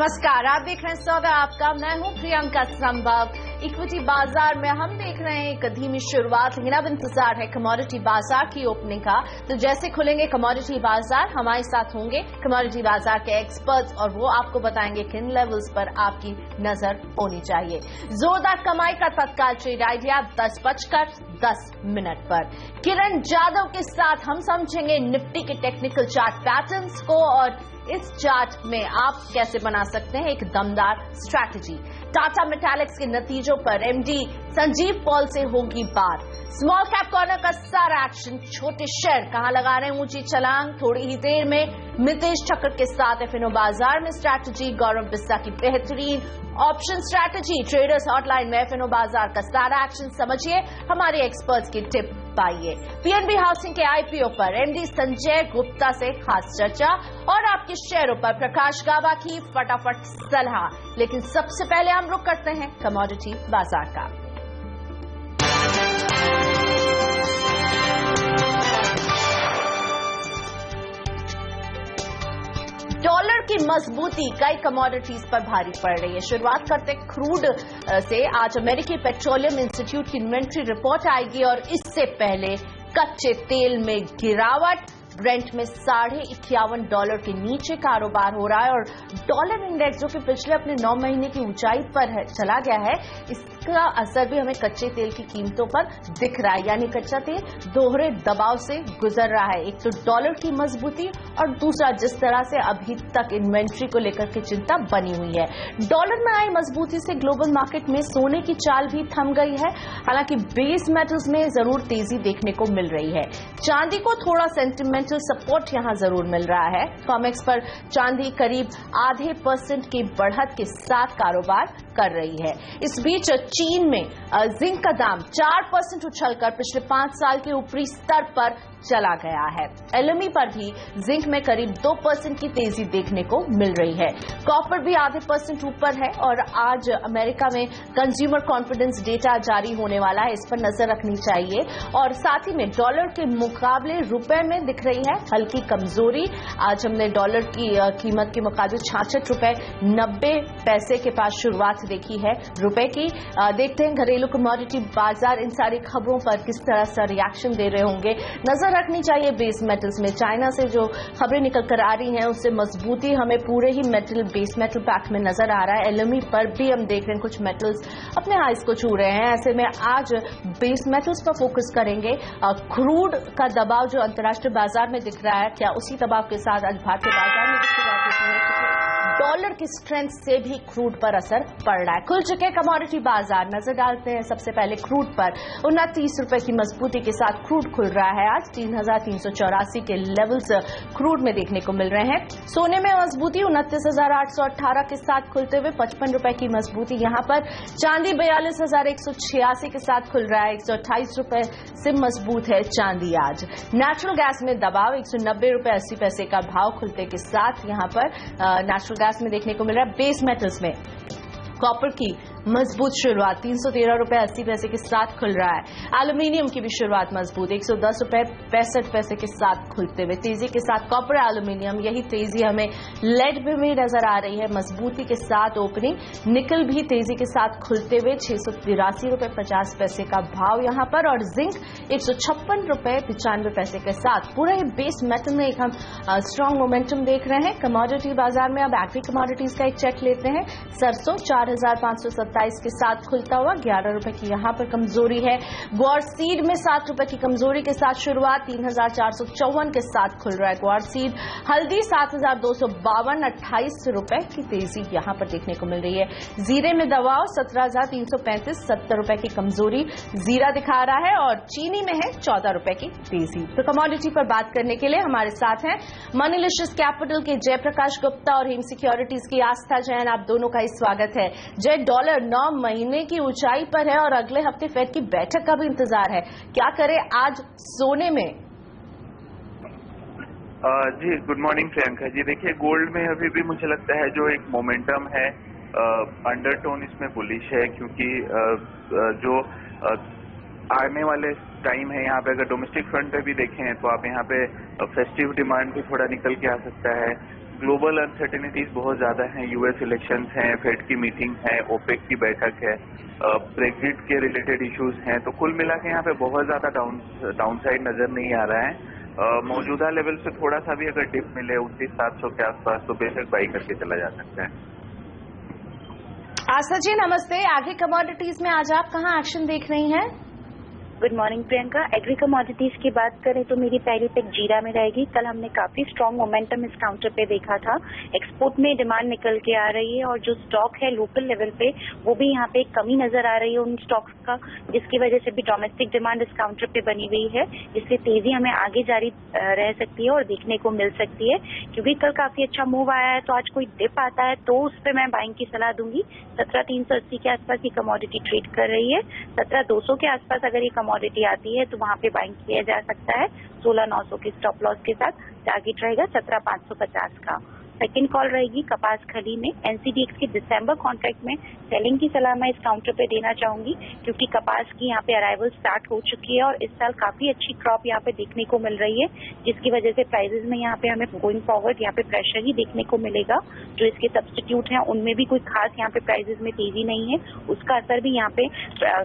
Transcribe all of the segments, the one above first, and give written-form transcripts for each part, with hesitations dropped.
नमस्कार, आप देख रहे हैं सौदा आपका। मैं हूं प्रियंका संभव। इक्विटी बाजार में हम देख रहे हैं एक धीमी शुरुआत, लेकिन अब इंतजार है कमोडिटी बाजार की ओपनिंग का। तो जैसे खुलेंगे कमोडिटी बाजार, हमारे साथ होंगे कमोडिटी बाजार के एक्सपर्ट्स और वो आपको बताएंगे किन लेवल्स पर आपकी नजर होनी चाहिए। जोरदार कमाई का तत्काल ट्रेड आइडिया 10:10 पर किरण जाधव के साथ हम समझेंगे निफ्टी के टेक्निकल चार्ट पैटर्न्स को और इस चार्ट में आप कैसे बना सकते हैं एक दमदार स्ट्रैटेजी। टाटा मेटालिक्स के नतीजों पर एमडी संजीव पॉल से होगी बात। स्मॉल कैप कॉर्नर का सारा एक्शन, छोटे शेयर कहां लगा रहे हैं ऊंची छलांग। थोड़ी ही देर में मितेश ठक्कर के साथ एफएनओ बाजार में स्ट्रैटेजी, गौरव बिस्सा की बेहतरीन ऑप्शन स्ट्रैटेजी, ट्रेडर्स हॉटलाइन में एफएनओ बाजार का सारा एक्शन समझिए, हमारे एक्सपर्ट्स की टिप पाइए। पीएनबी हाउसिंग के आईपीओ पर एमडी संजय गुप्ता से खास चर्चा और आपके शेयरों पर प्रकाश गाबा की फटाफट सलाह। लेकिन सबसे पहले हम रुक करते हैं कमोडिटी बाजार का। डॉलर की मजबूती कई कमोडिटीज पर भारी पड़ रही है। शुरुआत करते क्रूड से। आज अमेरिकी पेट्रोलियम इंस्टीट्यूट की इन्वेंट्री रिपोर्ट आएगी और इससे पहले कच्चे तेल में गिरावट, ब्रेंट में $51.5 के नीचे कारोबार हो रहा है और डॉलर इंडेक्स जो कि पिछले अपने 9 महीने की ऊंचाई पर चला गया है, इसका असर भी हमें कच्चे तेल की कीमतों पर दिख रहा है। यानी कच्चा तेल दोहरे दबाव से गुजर रहा है। एक तो डॉलर की मजबूती और दूसरा जिस तरह से अभी तक इन्वेंट्री को लेकर के चिंता बनी हुई है। डॉलर में आई मजबूती से ग्लोबल मार्केट में सोने की चाल भी थम गई है। हालांकि बेस मेटल्स में जरूर तेजी देखने को मिल रही है। चांदी को थोड़ा सेंटिमेंट सपोर्ट यहां जरूर मिल रहा है। कॉमेक्स पर चांदी करीब 0.5% की बढ़त के साथ कारोबार कर रही है। इस बीच चीन में जिंक का दाम 4% उछलकर पिछले 5 साल के ऊपरी स्तर पर चला गया है। एलएमई पर भी जिंक में करीब 2% की तेजी देखने को मिल रही है। कॉपर भी 0.5% ऊपर है और आज अमेरिका में कंज्यूमर कॉन्फिडेंस डेटा जारी होने वाला है, इस पर नजर रखनी चाहिए। और साथ ही में डॉलर के मुकाबले रुपए में दिख रही है हल्की कमजोरी। आज हमने डॉलर की कीमत के मुकाबले $66.90 के पास शुरुआत देखी है रुपए की। देखते हैं घरेलू कमोडिटी बाजार इन सारी खबरों पर किस तरह से रिएक्शन दे रहे होंगे। नजर रखनी चाहिए बेस मेटल्स में। चाइना से जो खबरें निकल कर आ रही हैं उससे मजबूती हमें पूरे ही मेटल बेस मेटल पैक में नजर आ रहा है। एलएमई पर भी हम देख रहे हैं कुछ मेटल्स अपने हाइस को छू रहे हैं। ऐसे में आज बेस मेटल्स पर फोकस करेंगे। क्रूड का दबाव जो अंतर्राष्ट्रीय बाजार में दिख रहा है, क्या उसी दबाव के साथ आज भारतीय बाजार में दिख रहा है? डॉलर की स्ट्रेंथ से भी क्रूड पर असर पड़ रहा है। खुल चुके कमोडिटी बाजार, नजर डालते हैं सबसे पहले क्रूड पर। $29 की मजबूती के साथ क्रूड खुल रहा है। आज 3,384 के लेवल्स क्रूड में देखने को मिल रहे हैं। सोने में मजबूती 29,818 के साथ खुलते हुए $55 की मजबूती यहां पर। चांदी 42,186 के साथ खुल रहा है। $128 से मजबूत है चांदी आज। नेचुरल गैस में दबाव $190.80 का भाव खुलते के साथ यहां पर नेचुरल गैस में देखने को मिल रहा है। बेस मेटल्स में कॉपर की मजबूत शुरुआत $313.80 के साथ खुल रहा है। एल्यूमिनियम की भी शुरुआत मजबूत $110.65 के साथ खुलते हुए तेजी के साथ कॉपर एल्यूमिनियम, यही तेजी हमें लेड में भी नजर आ रही है मजबूती के साथ ओपनिंग। निकल भी तेजी के साथ खुलते हुए $683.50 का भाव यहां पर और जिंक $156.95 के साथ। पूरे बेस मेटल में एक हम स्ट्रॉन्ग मोमेंटम देख रहे हैं कमोडिटी बाजार में। अब एग्री कमोडिटीज का एक चेक लेते हैं। सरसों 4,527 के साथ खुलता हुआ $11 की यहां पर कमजोरी है। ग्वार सीड में $7 की कमजोरी के साथ शुरुआत, 3,454 के साथ खुल रहा है ग्वार सीड। हल्दी 7,252, $28 की तेजी यहां पर देखने को मिल रही है। जीरे में दबाव 17,335, $70 की कमजोरी जीरा दिखा रहा है और चीनी में है $14 की तेजी। तो कमोडिटी पर बात करने के लिए हमारे साथ हैं मनीलिशियस कैपिटल के जयप्रकाश गुप्ता और हिम सिक्योरिटीज की आस्था जैन। आप दोनों का ही स्वागत है। जय, डॉलर 9 महीने की ऊंचाई पर है और अगले हफ्ते फेड की बैठक का भी इंतजार है, क्या करें आज सोने में? जी गुड मॉर्निंग प्रियंका जी। देखिए गोल्ड में अभी भी मुझे लगता है जो एक मोमेंटम है, अंडरटोन इसमें बुलिश है क्योंकि जो आने वाले टाइम है यहाँ पे अगर डोमेस्टिक फ्रंट पे भी देखें तो आप यहाँ पे फेस्टिव डिमांड भी थोड़ा निकल के आ सकता है। ग्लोबल अनसर्टेनिटीज बहुत ज्यादा हैं, यूएस इलेक्शंस हैं, फेड की मीटिंग है, ओपेक की बैठक है, ब्रेक्जिट के रिलेटेड इश्यूज हैं, तो कुल मिला के यहाँ पे बहुत ज्यादा डाउनसाइड नजर नहीं आ रहा है। मौजूदा लेवल से थोड़ा सा भी अगर डिप मिले 29,700 के आसपास तो बेशक बाई करके चला जा सकता है। आस्था जी नमस्ते। एग्री कमोडिटीज में आज आप कहाँ एक्शन देख रही हैं? Good morning Priyanka. Agree commodities की बात करें तो मेरी पहली पिक जीरा में रहेगी। कल हमने काफी स्ट्रांग मोमेंटम इस काउंटर पे देखा था। एक्सपोर्ट में डिमांड निकल के आ रही है और जो स्टॉक है लोकल लेवल पे वो भी यहाँ पे कमी नजर आ रही है उन स्टॉक्स का, जिसकी वजह से भी डोमेस्टिक डिमांड इस काउंटर पे बनी हुई है, जिससे तेजी हमें आगे जारी रह सकती है और देखने को मिल सकती है। क्योंकि कल काफी अच्छा मूव आया है तो आज कोई डिप आता है तो उस पर मैं बाइंग की सलाह दूंगी। 17,380 के आसपास ये कमोडिटी ट्रेड कर रही है। 17,200 के आसपास अगर ये कमोडिटी आती है तो वहां पे बाइंग किया जा सकता है। 16,900 के स्टॉप लॉस के साथ टारगेट रहेगा 17,550 का। सेकेंड कॉल रहेगी कपास खली में। एनसीडीएक्स के दिसंबर कॉन्ट्रैक्ट में सेलिंग की सलाह मैं इस काउंटर पे देना चाहूंगी, क्योंकि कपास की यहाँ पे अराइवल स्टार्ट हो चुकी है और इस साल काफी अच्छी क्रॉप यहाँ पे देखने को मिल रही है, जिसकी वजह से प्राइसेस में यहाँ पे हमें गोइंग फॉरवर्ड यहाँ पे प्रेशर ही देखने को मिलेगा। जो इसके सब्स्टिट्यूट हैं उनमें भी कोई खास यहाँ पे प्राइसेस में तेजी नहीं है, उसका असर भी यहाँ पे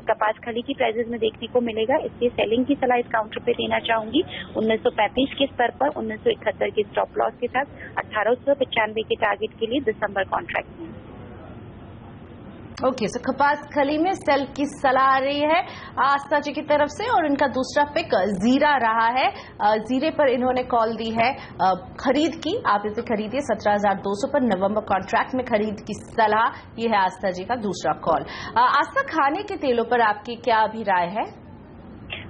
कपास खली की प्राइसेस में देखने को मिलेगा। इसलिए सेलिंग की सलाह इस काउंटर पे देना चाहूंगी 1935 के स्तर पर 1971 के स्टॉप लॉस के साथ 1895 के टारगेट के लिए दिसंबर कॉन्ट्रैक्ट में। ओके, सो कपास खली में सेल की सलाह आ रही है आस्था जी की तरफ से। और इनका दूसरा पिक जीरा रहा है। जीरे पर इन्होंने कॉल दी है खरीद की, आप इसे खरीदिए 17,200 पर नवंबर कॉन्ट्रैक्ट में खरीद की सलाह। ये है आस्था जी का दूसरा कॉल। आस्था, खाने के तेलों पर आपकी क्या अभी राय है?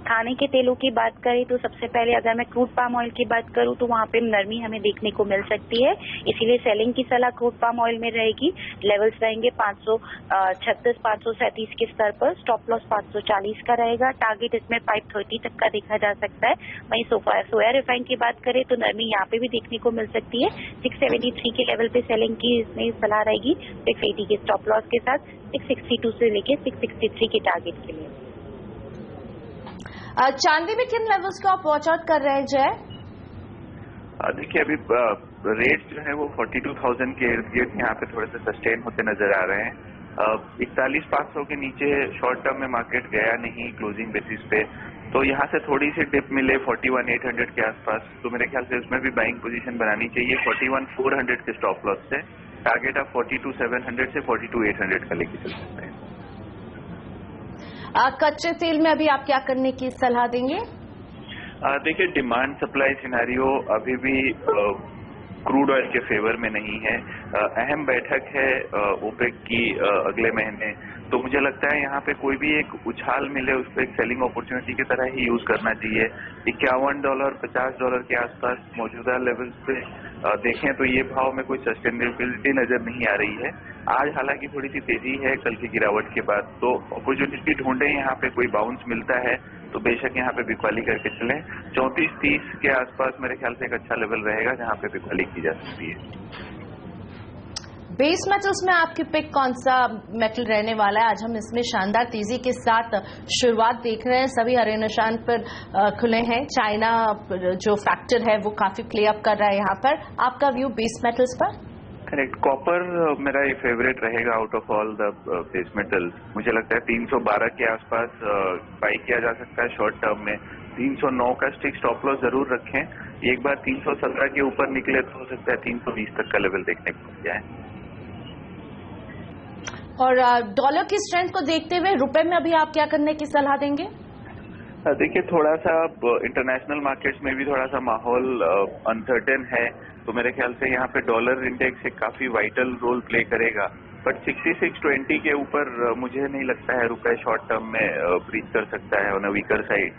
खाने के तेलों की बात करें तो सबसे पहले अगर मैं क्रूड पाम ऑयल की बात करूं तो वहां पे नरमी हमें देखने को मिल सकती है, इसीलिए सेलिंग की सलाह क्रूड पाम ऑयल में रहेगी। लेवल्स रहेंगे 536 537 के स्तर पर। स्टॉप लॉस 540 का रहेगा। टारगेट इसमें 530 तक का देखा जा सकता है। वहीं सोया रिफाइन की बात करें तो नरमी यहाँ पे भी देखने को मिल सकती है। 673 के लेवल पे सेलिंग की इसमें सलाह रहेगी 680 के स्टॉप लॉस के साथ 662 से लेके 663 के टारगेट के लिए। चांदी में किन लेवल्स को आप वॉच आउट कर रहे हैं जय? देखिए अभी रेट जो है वो 42,000 के इर्द गिर्द यहाँ पे थोड़े से सस्टेन होते नजर आ रहे हैं। 41,500 के नीचे शॉर्ट टर्म में मार्केट गया नहीं क्लोजिंग बेसिस पे, तो यहाँ से थोड़ी सी डिप मिले 41,800 के आसपास तो मेरे ख्याल से उसमें भी बाइंग पोजीशन बनानी चाहिए 41,400 के स्टॉप लॉस से। टारगेट आप 42,700 से 42,800 का लेके चल सकते हैं। कच्चे तेल में अभी आप क्या करने की सलाह देंगे? देखिए डिमांड सप्लाई सिनेरियो अभी भी क्रूड ऑयल के फेवर में नहीं है। अहम बैठक है ओपेक की अगले महीने, तो मुझे लगता है यहाँ पे कोई भी एक उछाल मिले उस पर एक सेलिंग अपॉर्चुनिटी की तरह ही यूज करना चाहिए। $51 $50 के आसपास मौजूदा लेवल्स पे देखें तो ये भाव में कोई सस्टेनेबिलिटी नजर नहीं आ रही है। आज हालांकि थोड़ी सी तेजी है कल की गिरावट के बाद, तो अपॉर्चुनिटी ढूंढे यहाँ पे कोई बाउंस मिलता है तो बेशक यहाँ पे बिकवाली करके चलें। 34-30 के आसपास मेरे ख्याल से एक अच्छा लेवल रहेगा जहाँ पे बिकवाली की जा सकती है। बेस मेटल्स में आपकी पिक कौन सा मेटल रहने वाला है? आज हम इसमें शानदार तेजी के साथ शुरुआत देख रहे हैं, सभी हरे निशान पर खुले हैं। चाइना जो फैक्टर है वो काफी प्ले अप कर रहा है यहाँ पर। आपका व्यू बेस मेटल्स पर? करेक्ट, कॉपर मेरा एक फेवरेट रहेगा out of all the base metals. मुझे लगता है 312 के आसपास बाई किया जा सकता है शॉर्ट टर्म में। 309 का स्टिक स्टॉप लॉस जरूर रखें। एक बार 317 के ऊपर निकले तो हो सकता है 320 तक का लेवल देखने को मिल जाए। और डॉलर की स्ट्रेंथ को देखते हुए रुपए में अभी आप क्या करने की सलाह देंगे? देखिए थोड़ा सा इंटरनेशनल मार्केट्स में भी थोड़ा सा माहौल अनसर्टेन है, तो मेरे ख्याल से यहाँ पे डॉलर इंडेक्स एक काफी वाइटल रोल प्ले करेगा। बट 6620 के ऊपर मुझे नहीं लगता है रुपए शॉर्ट टर्म में ब्रीच कर सकता है ऑन अ वीकर साइड।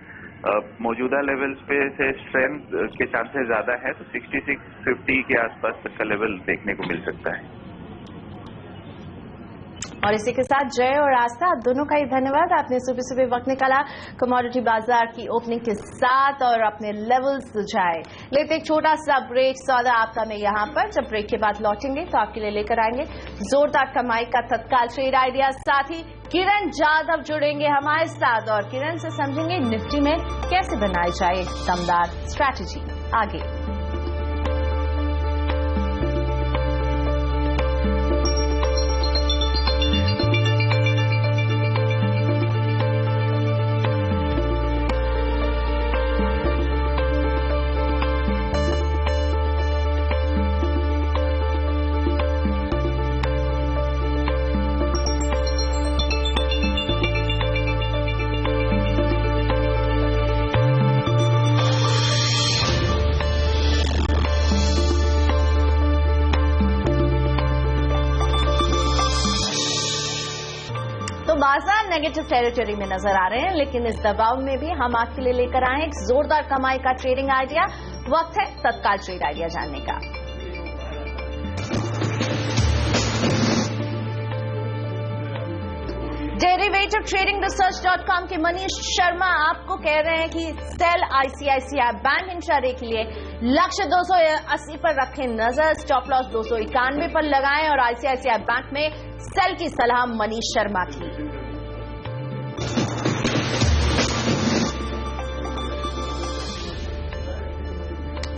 मौजूदा लेवल्स पे से स्ट्रेंथ के चांसेस ज्यादा है, तो 6650 के आसपास तक का लेवल देखने को मिल सकता है। और इसी के साथ जय और आस्था, आप दोनों का ही धन्यवाद। आपने सुबह सुबह वक्त निकाला कमोडिटी बाजार की ओपनिंग के साथ और अपने लेवल्स सुझाए। लेते एक छोटा सा ब्रेक सौदा आपका में यहाँ पर। जब ब्रेक के बाद लौटेंगे तो आपके लिए लेकर आएंगे जोरदार कमाई का तत्काल ट्रेड आइडिया। साथ ही किरण जाधव जुड़ेंगे हमारे साथ और किरण से समझेंगे निफ्टी में कैसे बनाई जाए दमदार स्ट्रैटेजी। आगे नेगेटिव टेरिटरी में नजर आ रहे हैं, लेकिन इस दबाव में भी हम आपके लिए लेकर आए एक जोरदार कमाई का ट्रेडिंग आइडिया। वक्त है तत्काल ट्रेड आइडिया जानने का। derivativtradingresearch.com के मनीष शर्मा आपको कह रहे हैं कि सेल आईसीआईसीआई बैंक इंट्राडे के लिए लक्ष्य 280 पर रखें नजर, स्टॉप लॉस 291 पर लगाएं और आईसीआईसीआई बैंक में सेल की सलाह मनीष शर्मा की।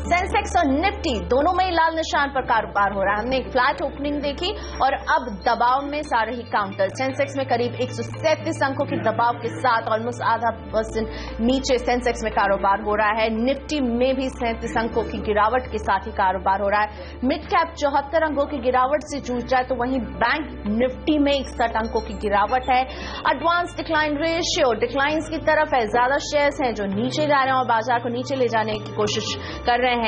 सेंसेक्स और निफ्टी दोनों में ही लाल निशान पर कारोबार हो रहा है। हमने एक फ्लैट ओपनिंग देखी और अब दबाव में सारे ही काउंटर। सेंसेक्स में करीब 137 अंकों के दबाव के साथ ऑलमोस्ट आधा % नीचे सेंसेक्स में कारोबार हो रहा है। निफ्टी में भी 37 अंकों की गिरावट के साथ ही कारोबार हो रहा है। मिड कैप 74 अंकों की गिरावट से जूझ रहा है, तो वहीं बैंक निफ्टी में 61 अंकों की गिरावट है। एडवांस डिक्लाइन रेशियो डिक्लाइंस की तरफ है। ज्यादा शेयर्स हैं जो नीचे जा रहे हैं और बाजार को नीचे ले जाने की कोशिश कर रहे हैं।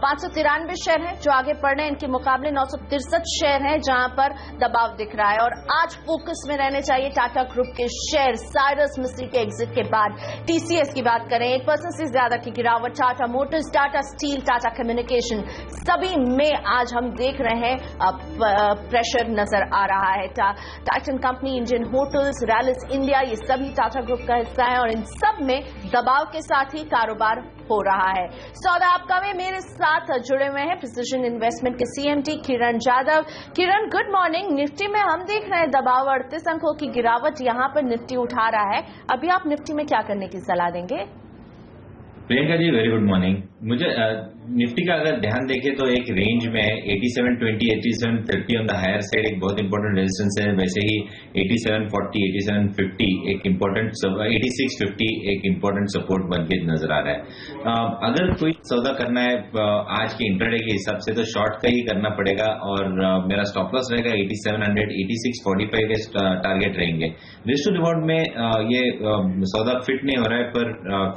593 शेयर हैं जो आगे बढ़ रहे हैं, इनके मुकाबले 963 शेयर हैं जहां पर दबाव दिख रहा है। और आज फोकस में रहने चाहिए टाटा ग्रुप के शेयर। साइरस मिस्त्री के एग्जिट के बाद टीसीएस की बात करें 1% से ज्यादा की गिरावट। Tata Motors, Tata steel, Tata communication सभी में आज हम देख रहे हैं प्रेशर नजर आ रहा है। Titan company, Indian hotels, Rallis India, ये सभी टाटा ग्रुप का हिस्सा है और इन सब में दबाव के साथ ही कारोबार हो रहा है। सौदा आपका में मेरे साथ जुड़े हुए हैं प्रिसिजन इन्वेस्टमेंट के सीएमडी किरण जाधव। किरण, गुड मॉर्निंग। निफ्टी में हम देख रहे हैं दबाव, 38 अंकों की गिरावट यहां पर निफ्टी उठा रहा है। अभी आप निफ्टी में क्या करने की सलाह देंगे? Priyanka ji, very good morning. मुझे निफ्टी का अगर ध्यान देखें तो एक रेंज में 8720, 8730 ऑन द हायर साइड एक बहुत इंपॉर्टेंट रेजिस्टेंस है। वैसे ही 8740, 8750 एक इंपॉर्टेंट, 8650 एक इंपॉर्टेंट सपोर्ट बन के नजर आ रहा है। अगर कोई सौदा करना है आज के इंट्राडे के हिसाब से तो शॉर्ट का ही करना पड़ेगा और मेरा स्टॉप लॉस रहेगा 8700, 8645 के टारगेट रहेंगे। रिस्क टू रिवॉर्ड में ये सौदा फिट नहीं हो रहा है, पर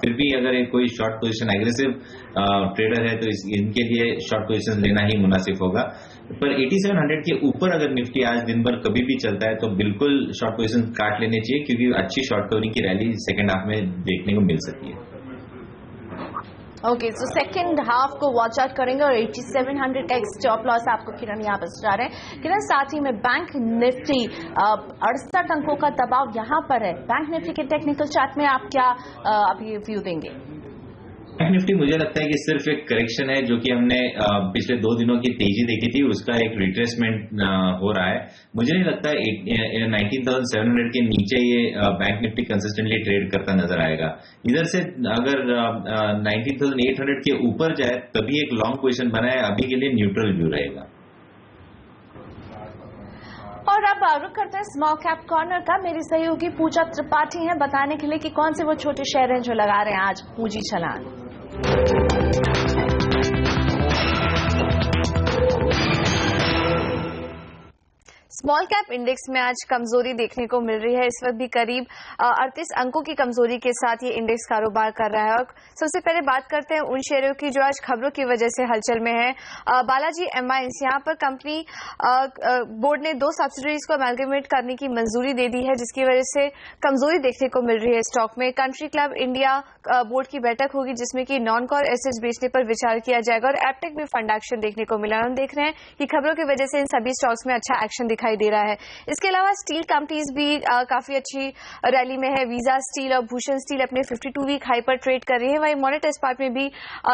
फिर भी अगर कोई शॉर्ट पोजीशन एग्रेसिव ट्रेडर है तो इनके लिए शॉर्ट पोजीशन लेना ही मुनासिब होगा। पर 8700 के ऊपर अगर निफ्टी आज दिन भर कभी भी चलता है तो बिल्कुल शॉर्ट पोजीशन काट लेने चाहिए, क्योंकि अच्छी शॉर्ट कवरिंग की रैली सेकंड हाफ में देखने को मिल सकती है। ओके, सो सेकंड हाफ को वॉच आउट करेंगे और 8700 का एक स्टॉप लॉस आपको किरण यहाँ पर जा रहे हैं। किरण, साथ ही में बैंक निफ्टी 68 अंकों का दबाव यहाँ पर है। बैंक निफ्टी के टेक्निकल चार्ट में आप क्या अभी व्यू देंगे? बैंक निफ्टी मुझे लगता है कि सिर्फ एक करेक्शन है, जो कि हमने पिछले 2 दिनों की तेजी देखी थी उसका एक रिट्रेसमेंट हो रहा है। मुझे नहीं लगता 19,700 के नीचे ये बैंक निफ्टी कंसिस्टेंटली ट्रेड करता नजर आएगा। इधर से अगर 19,800 के ऊपर जाए तभी एक लॉन्ग पोजीशन बनाए, अभी के लिए न्यूट्रल व्यू रहेगा। और अब रुक करते हैं स्मॉल कैप कॉर्नर का। मेरी सहयोगी पूजा त्रिपाठी हैं बताने के लिए कि कौन से वो छोटे शेयर हैं जो लगा रहे हैं आज पूंजी छलांग। स्मॉल कैप इंडेक्स में आज कमजोरी देखने को मिल रही है। इस वक्त भी करीब 38 अंकों की कमजोरी के साथ ये इंडेक्स कारोबार कर रहा है। और सबसे पहले बात करते हैं उन शेयरों की जो आज खबरों की वजह से हलचल में है। बालाजी एमाइंस, यहाँ पर कंपनी बोर्ड ने 2 सब्सिडरीज को अमेलगमेट करने की मंजूरी दे दी है, जिसकी वजह से कमजोरी देखने को मिल रही है स्टॉक में। कंट्री क्लब इंडिया बोर्ड की बैठक होगी जिसमें कि नॉन कोर एसेट्स बेचने पर विचार किया जाएगा और एपटेक में फंड एक्शन देखने को मिला। हम देख रहे हैं कि खबरों की वजह से इन सभी स्टॉक्स में अच्छा एक्शन दिखाई दे रहा है। इसके अलावा स्टील कंपनीज भी काफी अच्छी रैली में है। वीजा स्टील और भूषण स्टील अपने 52 वीक हाई पर ट्रेड कर रही है। वहीं मोनेट इस्पात में भी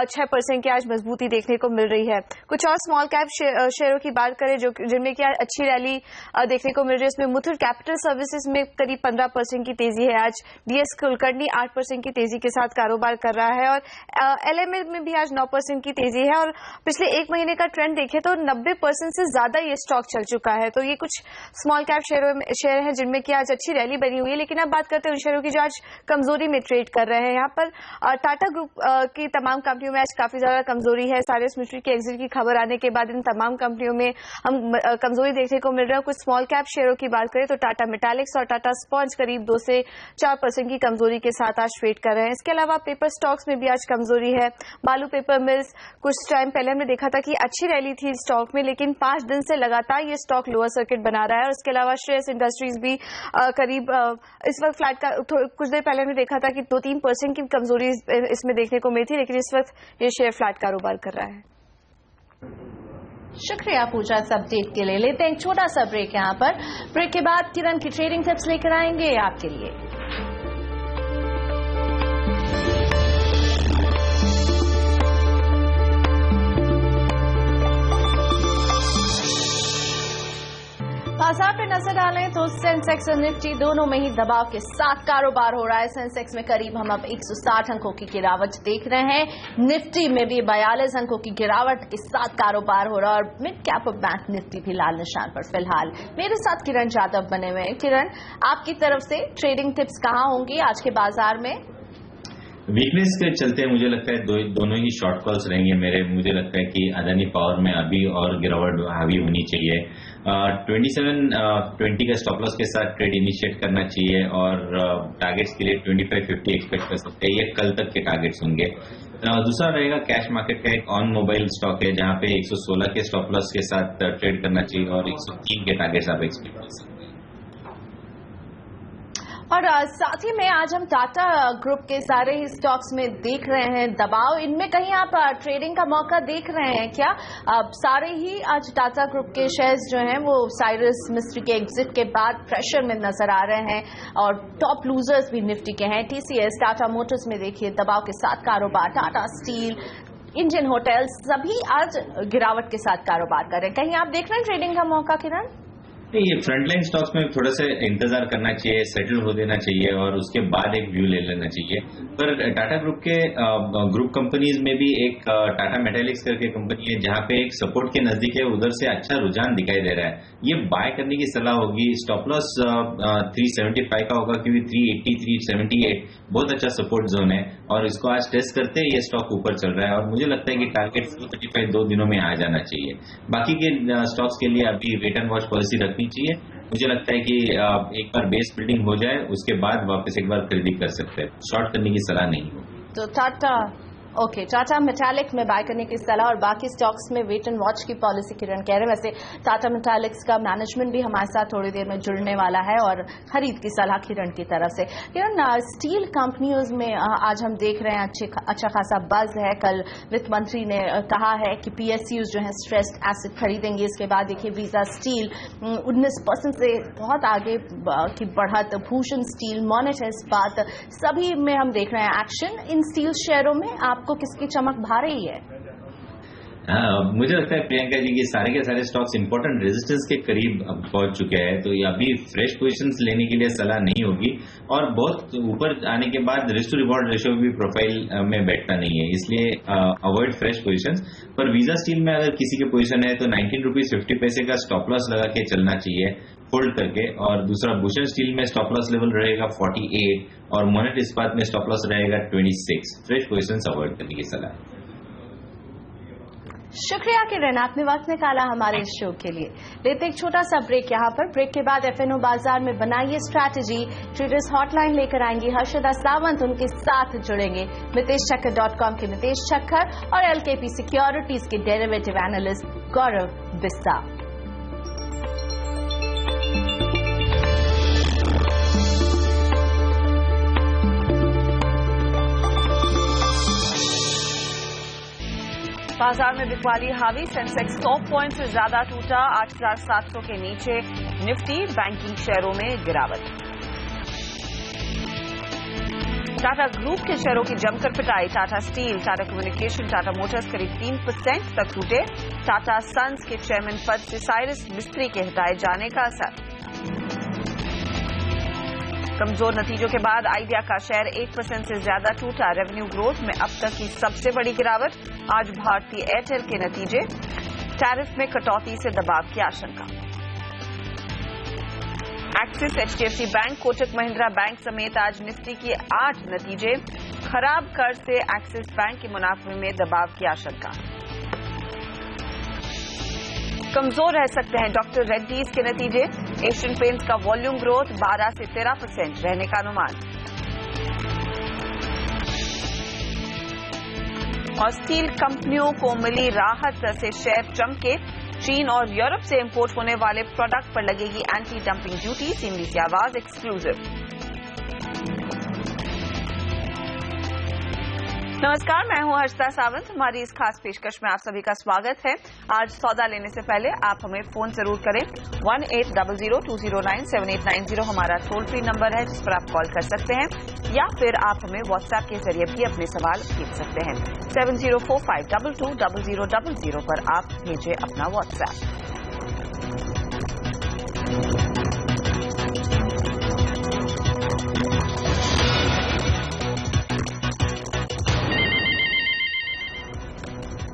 6% की आज मजबूती देखने को मिल रही है। कुछ और स्मॉल कैप शेयरों की बात करें जिनमें की अच्छी रैली देखने को मिल रही है, उसमें मुथूट कैपिटल सर्विसेज में करीब 15% की तेजी है। आज डीएस कुलकर्णी 8% की तेजी के साथ कारोबार कर रहा है और एलएमएल में भी आज 9% की तेजी है। और पिछले 1 महीने का ट्रेंड देखें तो 90% से ज्यादा ये स्टॉक चल चुका है। तो ये कुछ स्मॉल कैप शेयर हैं जिनमें की आज अच्छी रैली बनी हुई है। लेकिन अब बात करते हैं उन शेयरों की जो आज कमजोरी में ट्रेड कर रहे हैं। यहाँ पर टाटा ग्रुप की तमाम कंपनियों में आज काफी ज्यादा कमजोरी है। साइरस मिस्त्री के एग्जिट की खबर आने के बाद इन तमाम कंपनियों में हम कमजोरी देखने को मिल रहा है। कुछ स्मॉल कैप शेयरों की बात करें तो टाटा मेटालिक्स और टाटा स्पॉन्ज करीब 2 से 4% की कमजोरी के साथ आज ट्रेड कर रहे हैं। इसके अलावा पेपर स्टॉक्स में भी आज कमजोरी है। बालू पेपर मिल्स, कुछ टाइम पहले हमने देखा था कि अच्छी रैली थी स्टॉक में, लेकिन 5 दिन से लगातार ये स्टॉक लोअर सर्किट टारगेट बना रहा है। और उसके अलावा श्रेयस इंडस्ट्रीज भी करीब इस वक्त फ्लैट का कुछ देर पहले हमने देखा था कि 2-3% की कमजोरी इसमें देखने को मिली थी, लेकिन इस वक्त ये शेयर फ्लैट कारोबार कर रहा है। शुक्रिया पूजा इस अपडेट के लिए। लेते हैं एक छोटा सा ब्रेक यहाँ पर। ब्रेक के बाद किरण की ट्रेडिंग टिप्स लेकर आएंगे आपके लिए। बाजार पे नजर डालें तो सेंसेक्स और निफ्टी दोनों में ही दबाव के साथ कारोबार हो रहा है। सेंसेक्स में करीब हम अब 160 अंकों की गिरावट देख रहे हैं। निफ्टी में भी 42 अंकों की गिरावट के साथ कारोबार हो रहा है और मिड कैप और बैंक निफ्टी भी लाल निशान पर फिलहाल। मेरे साथ किरण जाधव बने हुए हैं। किरण, आपकी तरफ से ट्रेडिंग टिप्स कहाँ होंगी आज के बाजार में? वीकनेस के चलते मुझे लगता है दोनों ही शॉर्ट कॉल्स रहेंगे मेरे। मुझे लगता है कि अदानी पावर में अभी और गिरावट हावी होनी चाहिए। 2720 का स्टॉप लॉस के साथ ट्रेड इनिशिएट करना चाहिए और टारगेट्स के लिए 2550 एक्सपेक्ट कर सकते हैं। ये कल तक के टारगेट्स होंगे। दूसरा रहेगा कैश मार्केट का एक ऑन मोबाइल स्टॉक है जहां पे 116 के स्टॉप लॉस के साथ ट्रेड करना चाहिए और 103 के टारगेट्स आप एक्सपेक्ट कर सकते हैं। और साथ ही में आज हम टाटा ग्रुप के सारे ही स्टॉक्स में देख रहे हैं दबाव। इनमें कहीं आप ट्रेडिंग का मौका देख रहे हैं क्या? सारे ही आज टाटा ग्रुप के शेयर्स जो हैं वो साइरस मिस्त्री के एग्जिट के बाद प्रेशर में नजर आ रहे हैं और टॉप लूजर्स भी निफ्टी के हैं। टीसीएस, टाटा मोटर्स में देखिए दबाव के साथ कारोबार। टाटा स्टील, इंडियन होटल्स सभी आज गिरावट के साथ कारोबार कर रहे हैं। कहीं आप देख रहे हैं ट्रेडिंग का मौका किरण? नहीं, ये फ्रंटलाइन स्टॉक्स में थोड़ा सा इंतजार करना चाहिए, सेटल हो देना चाहिए और उसके बाद एक व्यू ले लेना चाहिए। पर टाटा ग्रुप के ग्रुप कंपनीज में भी एक टाटा मेटालिक्स करके कंपनी है जहां पे एक सपोर्ट के नजदीक है, उधर से अच्छा रुझान दिखाई दे रहा है। ये बाय करने की सलाह होगी। स्टॉप लॉस 375 का होगा क्योंकि 380, 378 बहुत अच्छा सपोर्ट जोन है और इसको आज टेस्ट करते ये स्टॉक ऊपर चल रहा है और मुझे लगता है कि टारगेट 435 2 दिनों में आ जाना चाहिए। बाकी के स्टॉक्स के लिए अभी वेट एंड वॉच पॉलिसी रखनी चाहिए। मुझे लगता है कि एक बार बेस बिल्डिंग हो जाए उसके बाद वापस एक बार खरीदी कर सकते हैं। शॉर्ट करने की सलाह नहीं होगी। तो टाटा मेटालिक में बाय करने की सलाह और बाकी स्टॉक्स में वेट एंड वॉच की पॉलिसी किरण कह रहे हैं। वैसे टाटा मेटालिक्स का मैनेजमेंट भी हमारे साथ थोड़ी देर में जुड़ने वाला है और खरीद की सलाह किरण की तरफ से। किरण, स्टील कंपनियों में आज हम देख रहे हैं अच्छा खासा बज है। कल वित्त मंत्री ने कहा है कि पीएसयूज जो है स्ट्रेस्ड एसेट खरीदेंगे। इसके बाद देखिए वीजा स्टील 19% से बहुत आगे की बढ़त। भूषण स्टील, मोनेट इस्पात सभी में हम देख रहे हैं एक्शन। इन स्टील शेयरों में आपको किसकी चमक भा रही है? मुझे लगता है प्रियंका जी की सारे के सारे स्टॉक्स इंपॉर्टेंट रेजिस्टेंस के करीब पहुंच चुके हैं, तो अभी फ्रेश पोजीशंस लेने के लिए सलाह नहीं होगी और बहुत ऊपर आने के बाद रिस्क टू रिवॉर्ड रेशियो भी प्रोफाइल में बैठता नहीं है, इसलिए अवॉइड फ्रेश पोजीशंस। पर वीजा स्टील में अगर किसी के पोजीशन है तो 19 रुपीज 50 पैसे का स्टॉप लॉस लगा के चलना चाहिए होल्ड करके। और दूसरा भूषण स्टील में स्टॉप लॉस लेवल रहेगा 48 और मोनेट इस्पात में स्टॉप लॉस रहेगा 26। फ्रेश पोजीशंस अवॉइड करने की सलाह। शुक्रिया किरण, आपने वक्त निकाला हमारे इस शो के लिए। लेते एक छोटा सा ब्रेक यहाँ पर। ब्रेक के बाद एफएनओ बाजार में बनाइए स्ट्रैटेजी। ट्रेडर्स हॉटलाइन लेकर आएंगी हर्षदा सावंत, उनके साथ जुड़ेंगे MiteshChakkar.com के मितेश छक्कर और LKP सिक्योरिटीज के डेरिवेटिव एनालिस्ट गौरव बिस्सा। बाजार में बिकवाली हावी। सेंसेक्स 100 पॉइंट से ज्यादा टूटा, 8700 के नीचे। निफ्टी बैंकिंग शेयरों में गिरावट। टाटा ग्रुप के शेयरों की जमकर पिटाई। Tata steel, Tata communication, Tata Motors करीब 3% तक टूटे। टाटा सन्स के चेयरमैन पद से साइरस मिस्त्री के हटाए जाने का असर। कमजोर नतीजों के बाद आइडिया का शेयर 1% से ज्यादा टूटा। रेवेन्यू ग्रोथ में अब तक की सबसे बड़ी गिरावट। आज भारतीय एयरटेल के नतीजे। टैरिफ में कटौती से दबाव की आशंका। Axis, HDFC bank, Kotak Mahindra bank समेत आज निफ्टी की 8 नतीजे। खराब कर्ज से एक्सिस बैंक के मुनाफे में दबाव की आशंका। कमजोर रह सकते हैं डॉक्टर रेड्डीज के नतीजे। एशियन पेंट्स का वॉल्यूम ग्रोथ 12 से 13% रहने का अनुमान। और स्टील कंपनियों को मिली राहत से शेयर चमके। चीन और यूरोप से इंपोर्ट होने वाले प्रोडक्ट पर लगेगी एंटी डंपिंग ड्यूटी। सीएमडी की आवाज एक्सक्लूसिव। नमस्कार, मैं हूं हर्षिता सावंत। हमारी इस खास पेशकश में आप सभी का स्वागत है। आज सौदा लेने से पहले आप हमें फोन जरूर करें। 1800-209-7890 हमारा टोल फ्री नंबर है जिस पर आप कॉल कर सकते हैं, या फिर आप हमें व्हाट्सएप के जरिए भी अपने सवाल भेज सकते हैं। 7045220000 पर आप भेजें अपना व्हाट्सएप।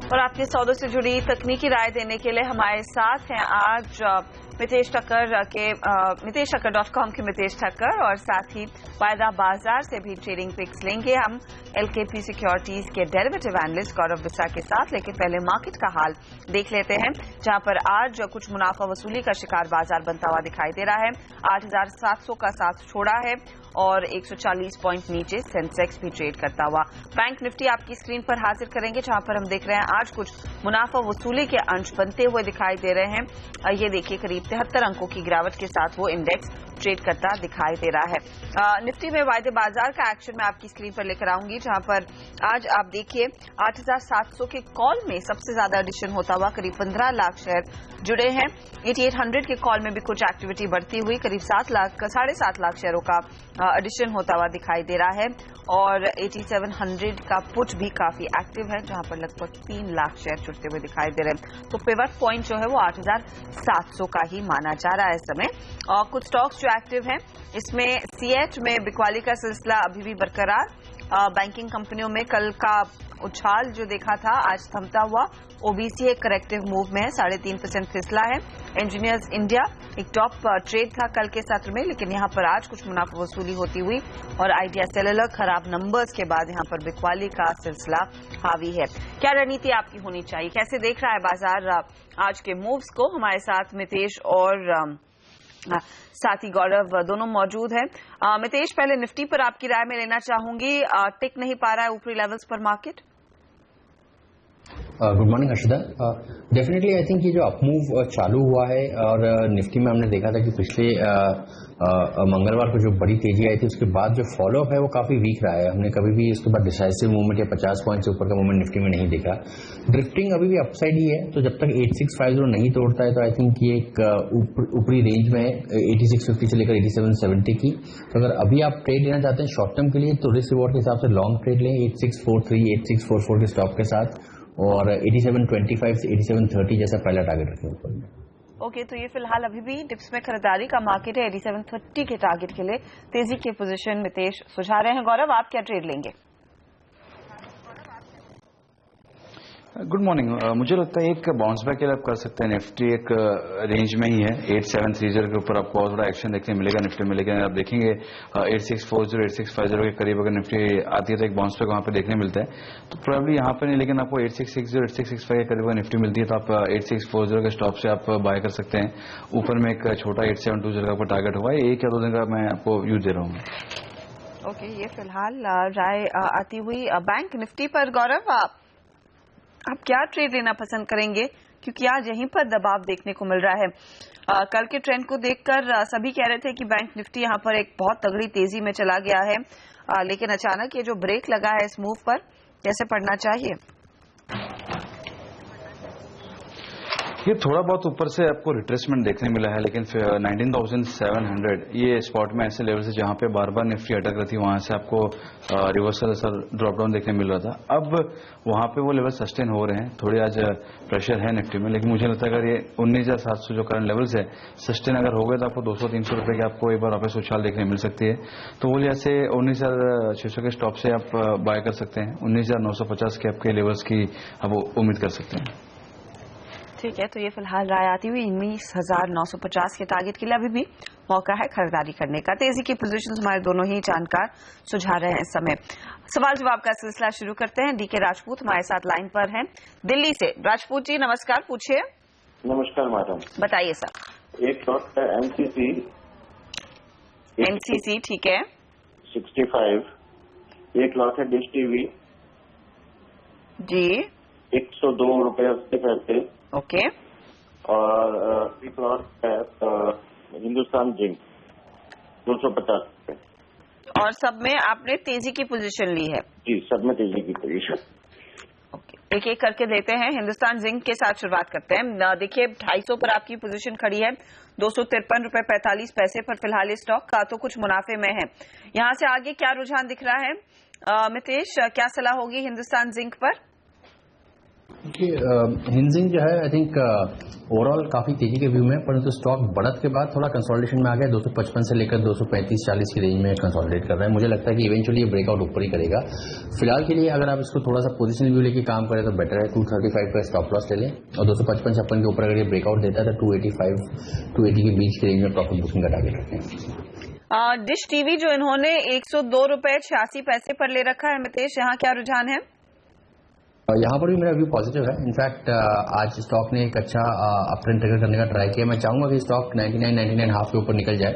और आपके सौदों से जुड़ी तकनीकी राय देने के लिए हमारे साथ हैं आज मितेश ठक्कर.com के मितेश ठक्कर, और साथ ही वायदा बाजार से भी ट्रेडिंग पिक्स लेंगे हम एलकेपी सिक्योरिटीज के डेरिवेटिव एनालिस्ट गौरव बिस्सा के साथ। लेकिन पहले मार्केट का हाल देख लेते हैं, जहां पर आज कुछ मुनाफा वसूली का शिकार बाजार बनता हुआ दिखाई दे रहा है। 8,700 का साथ छोड़ा है और 140 पॉइंट नीचे सेंसेक्स भी ट्रेड करता हुआ। बैंक निफ्टी आपकी स्क्रीन पर हाजिर करेंगे, जहां पर हम देख रहे हैं आज कुछ मुनाफा वसूली के अंश बनते हुए दिखाई दे रहे हैं। ये देखिए करीब 73 अंकों की गिरावट के साथ वो इंडेक्स ट्रेड करता दिखाई दे रहा है। निफ्टी में वायदे बाजार का एक्शन मैं आपकी स्क्रीन पर लेकर आऊंगी, जहां पर आज आप देखिए 8,700 के कॉल में सबसे ज्यादा एडिशन होता हुआ करीब 15 लाख शेयर जुड़े हैं। 8800 के कॉल में भी कुछ एक्टिविटी बढ़ती हुई करीब 7.5 लाख शेयरों का एडिशन होता हुआ दिखाई दे रहा है। और 8700 का पुट भी काफी एक्टिव है, जहां पर लगभग 3 लाख शेयर जुड़ते हुए दिखाई दे रहे हैं। तो पिवट पॉइंट जो है वो 8,700 का ही माना जा रहा है इस समय। और कुछ स्टॉक्स जो एक्टिव हैं इसमें सीएच में बिकवाली का सिलसिला अभी भी बरकरार। बैंकिंग कंपनियों में कल का उछाल जो देखा था आज थमता हुआ। ओबीसी एक करेक्टिव मूव में है, 3.5% फिसला है। इंजीनियर्स इंडिया एक टॉप ट्रेड था कल के सत्र में, लेकिन यहां पर आज कुछ मुनाफा वसूली होती हुई। और आइडिया सेलुलर खराब नंबर्स के बाद यहां पर बिकवाली का सिलसिला हावी है। क्या रणनीति आपकी होनी चाहिए, कैसे देख रहा है बाजार आज के मूव्स को? हमारे साथ मितेश और साथ ही गौरव दोनों मौजूद हैं। मितेश, पहले निफ्टी पर आपकी राय में लेना चाहूंगी। टिक नहीं पा रहा है ऊपरी लेवल्स पर market. Good morning Harshita. Definitely I think ये जो अपमूव चालू हुआ है, और निफ्टी में हमने देखा था कि पिछले मंगलवार को जो बड़ी तेजी आई थी उसके बाद जो फॉलोअप है वो काफी वीक रहा है। हमने कभी भी उसके बाद डिसाइसिव मूवमेंट या 50 पॉइंट से ऊपर का मूवमेंट निफ्टी में नहीं देखा। ड्रिफ्टिंग अभी भी अपसाइड ही है, तो जब तक 8650 नहीं तोड़ता है तो आई थिंक ये एक ऊपरी रेंज में है 8650 से लेकर 8770 की। तो अगर अभी आप ट्रेड लेना चाहते हैं शॉर्ट टर्म के लिए तो रिस्क रिवॉर्ड के हिसाब से लॉन्ग ट्रेड लें 8643 8644 के स्टॉप के साथ, और 8725 से 8730 जैसा पहला टारगेट रखें ऊपर में। ओके, तो ये फिलहाल अभी भी डिप्स में खरीदारी का मार्केट है। 8730 के टारगेट के लिए तेजी की पोजीशन मितेश सुझा रहे हैं। गौरव, आप क्या ट्रेड लेंगे? Good morning. मुझे लगता है एक बाउंस बैक के लिए आप कर सकते हैं। निफ्टी एक रेंज में ही है, 8730 के ऊपर आपको और थोड़ा एक्शन देखने मिलेगा निफ्टी में। लेकिन आप देखेंगे 8640 8650 के करीब अगर निफ्टी आती है तो एक बाउंस बैक वहां पे देखने मिलता है। तो प्रोबेबली यहाँ पे नहीं, लेकिन आपको 8660 8665 के करीब अगर निफ्टी मिलती है तो आप 8640 के स्टॉप से आप बाय कर सकते हैं। ऊपर में एक छोटा 8720 का ऊपर टारगेट हुआ है, 1 या 2 दिन का मैं आपको यूज दे रहा हूँ। ओके, ये फिलहाल राय आती हुई बैंक निफ्टी पर। गौरव, आप क्या ट्रेड लेना पसंद करेंगे, क्योंकि आज यहीं पर दबाव देखने को मिल रहा है। कल के ट्रेंड को देखकर सभी कह रहे थे कि बैंक निफ्टी यहां पर एक बहुत तगड़ी तेजी में चला गया है, लेकिन अचानक ये जो ब्रेक लगा है इस मूव पर, कैसे पढ़ना चाहिए? ये थोड़ा बहुत ऊपर से आपको रिट्रेसमेंट देखने मिला है, लेकिन 19,700 ये स्पॉट में ऐसे लेवल से जहां पे बार बार निफ्टी अटक रही थी, वहां से आपको रिवर्सल ड्रॉप डाउन देखने मिल रहा था। अब वहां पे वो लेवल सस्टेन हो रहे हैं। थोड़ी आज प्रेशर है निफ्टी में, लेकिन मुझे लगता है अगर ये 19,700 जो करंट लेवल्स है सस्टेन अगर हो गए तो आपको 200-300 रुपए की आपको एक बार वापस उछाल देखने मिल सकती है। तो वो जैसे 19,600 के स्टॉप से आप बाय कर सकते हैं। 19,950 के आपके लेवल्स की आप उम्मीद कर सकते हैं। ठीक है, तो ये फिलहाल राय आती हुई 19,950 के टारगेट के लिए अभी भी मौका है खरीदारी करने का। तेजी की पोजीशन हमारे दोनों ही जानकार सुझा रहे हैं इस समय। सवाल जवाब का सिलसिला शुरू करते हैं। डीके राजपूत हमारे साथ लाइन पर हैं दिल्ली से। राजपूत जी नमस्कार, पूछिए। नमस्कार मैडम, बताइए सर। एक स्टॉक है एमसीसी, ठीक है, 65। एक लॉट है डिश टीवी जी, 102 रुपए 80 पैसे। ओके, और एक लॉट है हिंदुस्तान जिंक 250 रुपए। और सब में आपने तेजी की पोजीशन ली है? जी, सब में तेजी की पोजीशन। ओके, एक एक करके देते हैं। हिंदुस्तान जिंक के साथ शुरुआत करते हैं। देखिए 250 पर आपकी पोजीशन खड़ी है, 253 रुपए 45 पैसे पर फिलहाल इस स्टॉक का तो कुछ मुनाफे में है। यहां से आगे क्या रुझान दिख रहा है मितेश, क्या सलाह होगी हिंदुस्तान जिंक पर? हिंजिंग जो है आई थिंक ओवरऑल काफी तेजी के व्यू में, परंतु स्टॉक बढ़त के बाद थोड़ा कंसोलिडेशन में आ गया। 255 से लेकर 235-40 की रेंज में कंसोलिडेट कर रहा है। मुझे लगता है कि इवेंचुअली ये ब्रेकआउट ऊपर ही करेगा। फिलहाल के लिए अगर आप इसको थोड़ा सा पोजीशन व्यू लेके काम करें तो बेटर है। 235 का स्टॉप लॉस ले लें और 255-56 के ऊपर अगर ये ब्रेकआउट देता है तो 285-280 के बीच की रेंज में प्रॉफिट बुकिंग का टारगेट रखें। डिश टीवी जो इन्होंने 102 रुपए 86 पैसे पर ले रखा है मितेश, यहाँ क्या रुझान है? यहाँ पर भी मेरा व्यू पॉजिटिव है। इनफैक्ट आज स्टॉक ने एक अच्छा अपट्रेंड ट्रिगर करने का ट्राई किया। मैं चाहूंगा कि स्टॉक 99 हाफ के ऊपर निकल जाए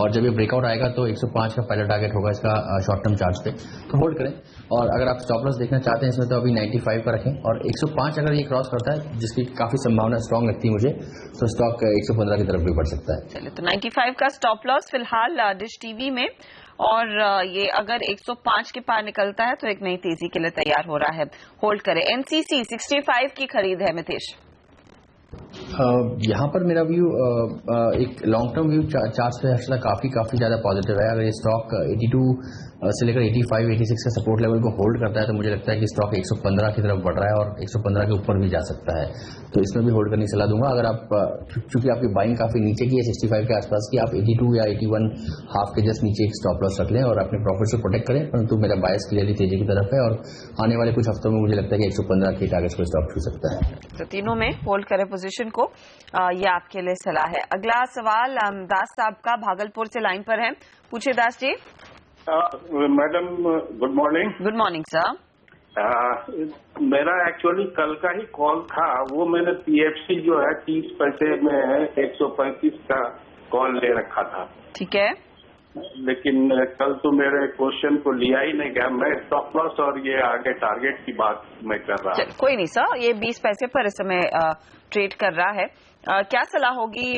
और जब ये ब्रेकआउट आएगा तो 105 का पहला टारगेट होगा इसका शॉर्ट टर्म चार्ज पे, तो होल्ड करें। और अगर आप स्टॉप लॉस देखना चाहते हैं इसमें तो अभी 95 का रखें और 105 अगर ये क्रॉस करता है, जिसकी काफी संभावना स्ट्रांग लगती है मुझे, तो स्टॉक 115 की तरफ भी बढ़ सकता है। चलिए, तो 95 का स्टॉप लॉस फिलहाल डिश टीवी में, और ये अगर 105 के पार निकलता है तो एक नई तेजी के लिए तैयार हो रहा है, होल्ड करें। एनसीसी 65 की खरीद है मितेश। यहाँ पर मेरा व्यू एक लॉन्ग टर्म व्यू चार्ट पे हर्षला काफी ज्यादा पॉजिटिव है। अगर ये स्टॉक 82 से लेकर 85-86 का सपोर्ट लेवल को होल्ड करता है तो मुझे लगता है कि स्टॉक 115 की तरफ बढ़ रहा है और 115 के ऊपर भी जा सकता है, तो इसमें भी होल्ड करने की सलाह दूंगा। अगर आप चूंकि आपकी बाइंग काफी नीचे की है 65 के आसपास की, आप 82 या 81 हाफ के जस्ट नीचे एक स्टॉप लॉस रख लें और अपने प्रॉफिट से प्रोटेक्ट करें। परंतु मेरा बायस क्लियरली तेजी की तरफ है और आने वाले कुछ हफ्तों में मुझे लगता है कि 115 के टारगेट को स्टॉप छू सकता है। तो तीनों में होल्ड करें पोजीशन को, ये आपके लिए सलाह है। अगला सवाल दास साहब का भागलपुर से लाइन पर है, पूछे Das ji. Madam good morning. Good morning sir. मेरा एक्चुअली कल का ही कॉल था, वो मैंने पीएफसी जो है 30 पैसे में 135 का कॉल ले रखा था। ठीक है, लेकिन कल तो मेरे क्वेश्चन को लिया ही नहीं गया। मैं स्टॉप लॉस और ये आगे टारगेट की बात मैं कर रहा हूँ। कोई नहीं सर, ये 20 पैसे पर इस समय ट्रेड कर रहा है। क्या सलाह होगी